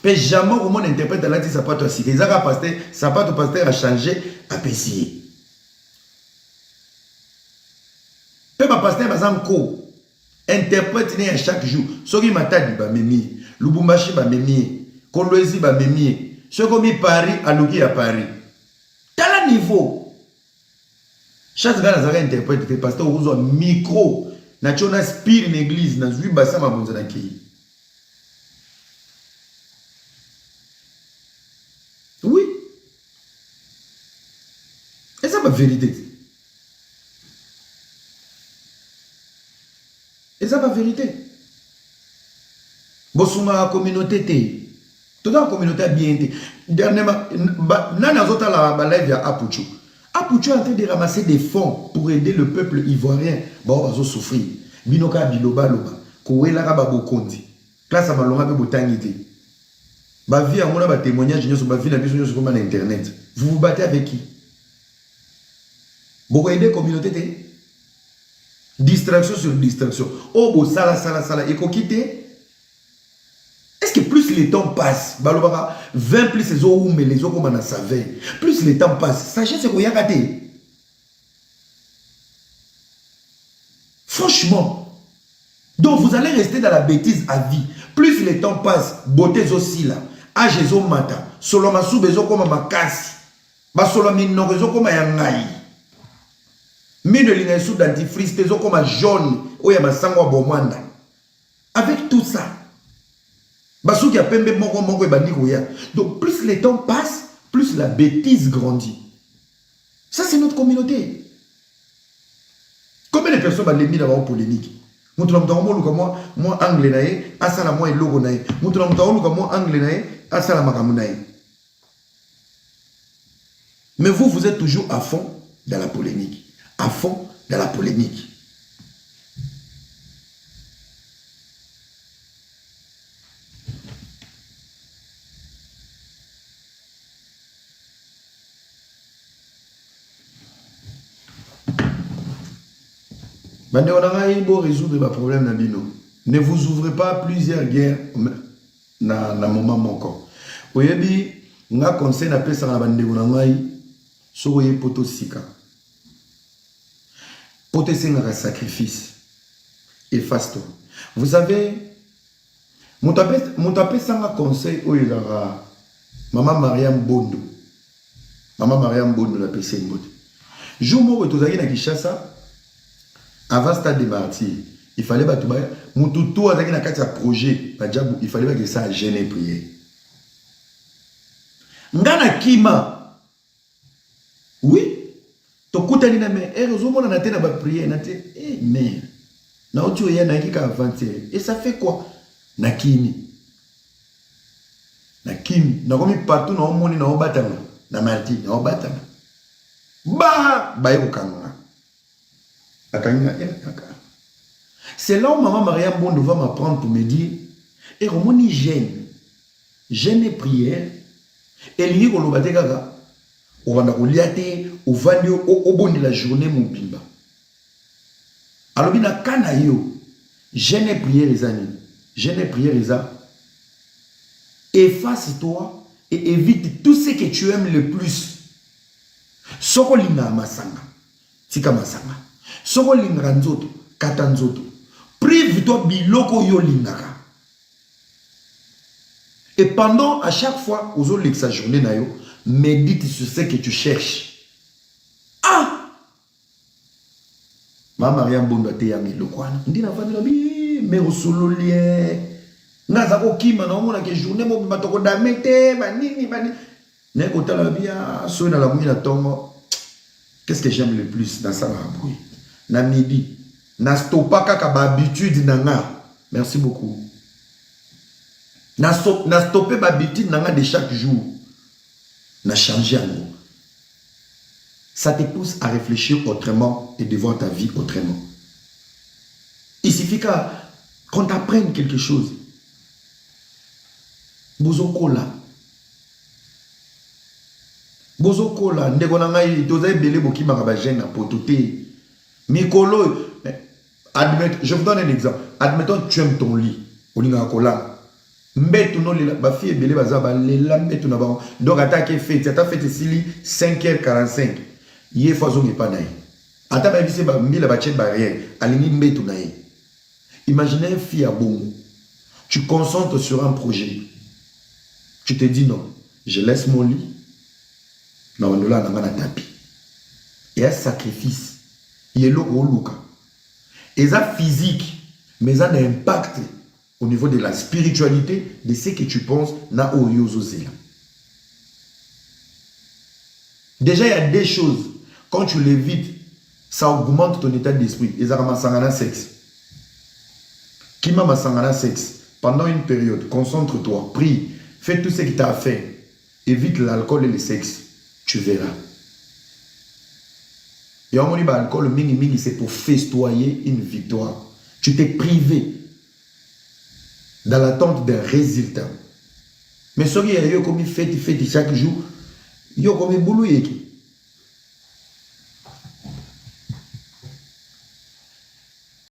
Mais jamais au monde interprète la dit sapato assis. Les ara pasteur, sapato pasteur a changé à pessier. Pe ma pasteur bazanko interprète né chaque jour. Soki matadi ba memi, Lubumbashi ba memi, Kolwezi ba memi. Ce qu'on Paris, à Logi à Paris. T'as le niveau. Chaque gars n'a interprète que pasteur vous un micro. N'a tu spire une église, n'a vu bassin ma bonne zanaki. Oui. Et ça ma vérité. Et ça ma vérité. Bosuma communauté. Toute la communauté a bien été. Dernièrement, Nana Zota la live à Apuchu. Apuchu est en train de ramasser des fonds pour aider le peuple ivoirien. Bon, on va souffrir. Binoka biloba loba. Kouela rababo kondi. Classe à malonga be botangité. Ba vie à mon ba témoignage sur ba vie na biso sur internet. Vous vous battez avec qui? Vous aider communauté té? Distraction sur distraction. Oh bo sala et kokité. Est-ce que plus le temps passe, 20 plus les eaux mais les eaux comme on a savé, plus le temps passe, sachez ce qu'on y a raté. Franchement, donc vous allez rester dans la bêtise à vie. Plus le temps passe, beauté aussi là, âge zo mata, solo masu bezo comme makasi, ba solo mino bezo comme yangai. Mine linga sous dentifrice bezo comme jaune, oya masangwa bomanda. Avec tout ça. Donc plus le temps passe, plus la bêtise grandit. Ça c'est notre communauté. Combien de personnes ont mis dans la polémique? Moi anglais nae, asala moi logo nae. Moi anglais nae, asala makamu nae. Mais vous êtes toujours à fond dans la polémique. À fond dans la polémique. On a résoudre le problème Nabino. Ne vous ouvrez pas plusieurs guerres dans le moment manquant. Vous avez un conseil à faire sur la bande sur le poto sika. Poto c'est un sacrifice. Efface-toi. Vous savez, mon tapé sans un conseil où il y aura Maman Mariam Bondo. Maman Mariam Bondo la PC Mbote. Jour où tu as dit à Kishasa. Avant stade de martyr, il fallait que tout avec un projet, il fallait que ça gêne et prier. Ngana Kima, oui, tu as dit, mais heureusement, on a été prier, mais et ça fait quoi? Nakimi. Nakimi. Nakomi partout, na omoni na obatama. Na martyr, na obatama. Ba yokanga. C'est là où maman Mariam Bondo va m'apprendre pour me dire, et Romoni gêne et prière, et lié au lobate gaga, au vanda au liate, au vandi au bon de la journée mon bimba. Alors bien kana yo, gêne et prière les amis, gêne et prière les amis. Efface-toi et évite tout ce que tu aimes le plus. Soko linga masanga, tika masanga. Soko linga nzoto, kata nzoto. Prive-toi biloko yo lingaka. Et pendant, à chaque fois, aux autres sa journée na yo, médite sur ce que tu cherches. Ah! Ma Mariam Bondo te yami lokwana. Ndi na fani lobi, mais au solo lien. Nazako kima na omona ke journée mo batoko damete, banini bani. Ne kota la bia, so na la mouille na tongo. Qu'est-ce que j'aime le plus dans ça bruit? Na midi. Na stopaka ka ba habitude nanga. Merci beaucoup. Na stoppé ba habitude nanga de chaque jour. Na changé en nous. Ça te pousse à réfléchir autrement et de voir ta vie autrement. Il suffit qu'on t'apprenne quelque chose. Bozokola. Bozokola. Ndeko na ngai tozaye belé boki makaba gêne na pototé. Mikolo. Je vous donne un exemple. Admettons tu aimes ton lit. Olinga kola. Mbetu no lila ba fille belé baza ba lela mbetu na ba. Donc attaque fête, ata fête sili 5h45. Yé fazo ngi pa naï. Ata ba bise ba mbila ba tche barrière. Alingi mbetu naï. Imaginez une fille à bon. Tu concentres sur un projet. Tu te dis non, je laisse mon lit. Non, on a un tapis. Et un sacrifice. Il y a l'eau. Et ça physique, mais ça a un impact au niveau de la spiritualité, de ce que tu penses, na oyozozela. Déjà, il y a des choses, quand tu l'évites, ça augmente ton état d'esprit. Et ça ramasse un sexe. Qui m'a massangana sexe pendant une période, concentre-toi, prie, fais tout ce que tu as fait, évite l'alcool et le sexe, tu verras. Et en monnaie, l'alcool, mingi, c'est pour festoyer une victoire. Tu t'es privé dans l'attente d'un résultat. Mais ce qui est comme fête chaque jour, yo comme boulou yeki.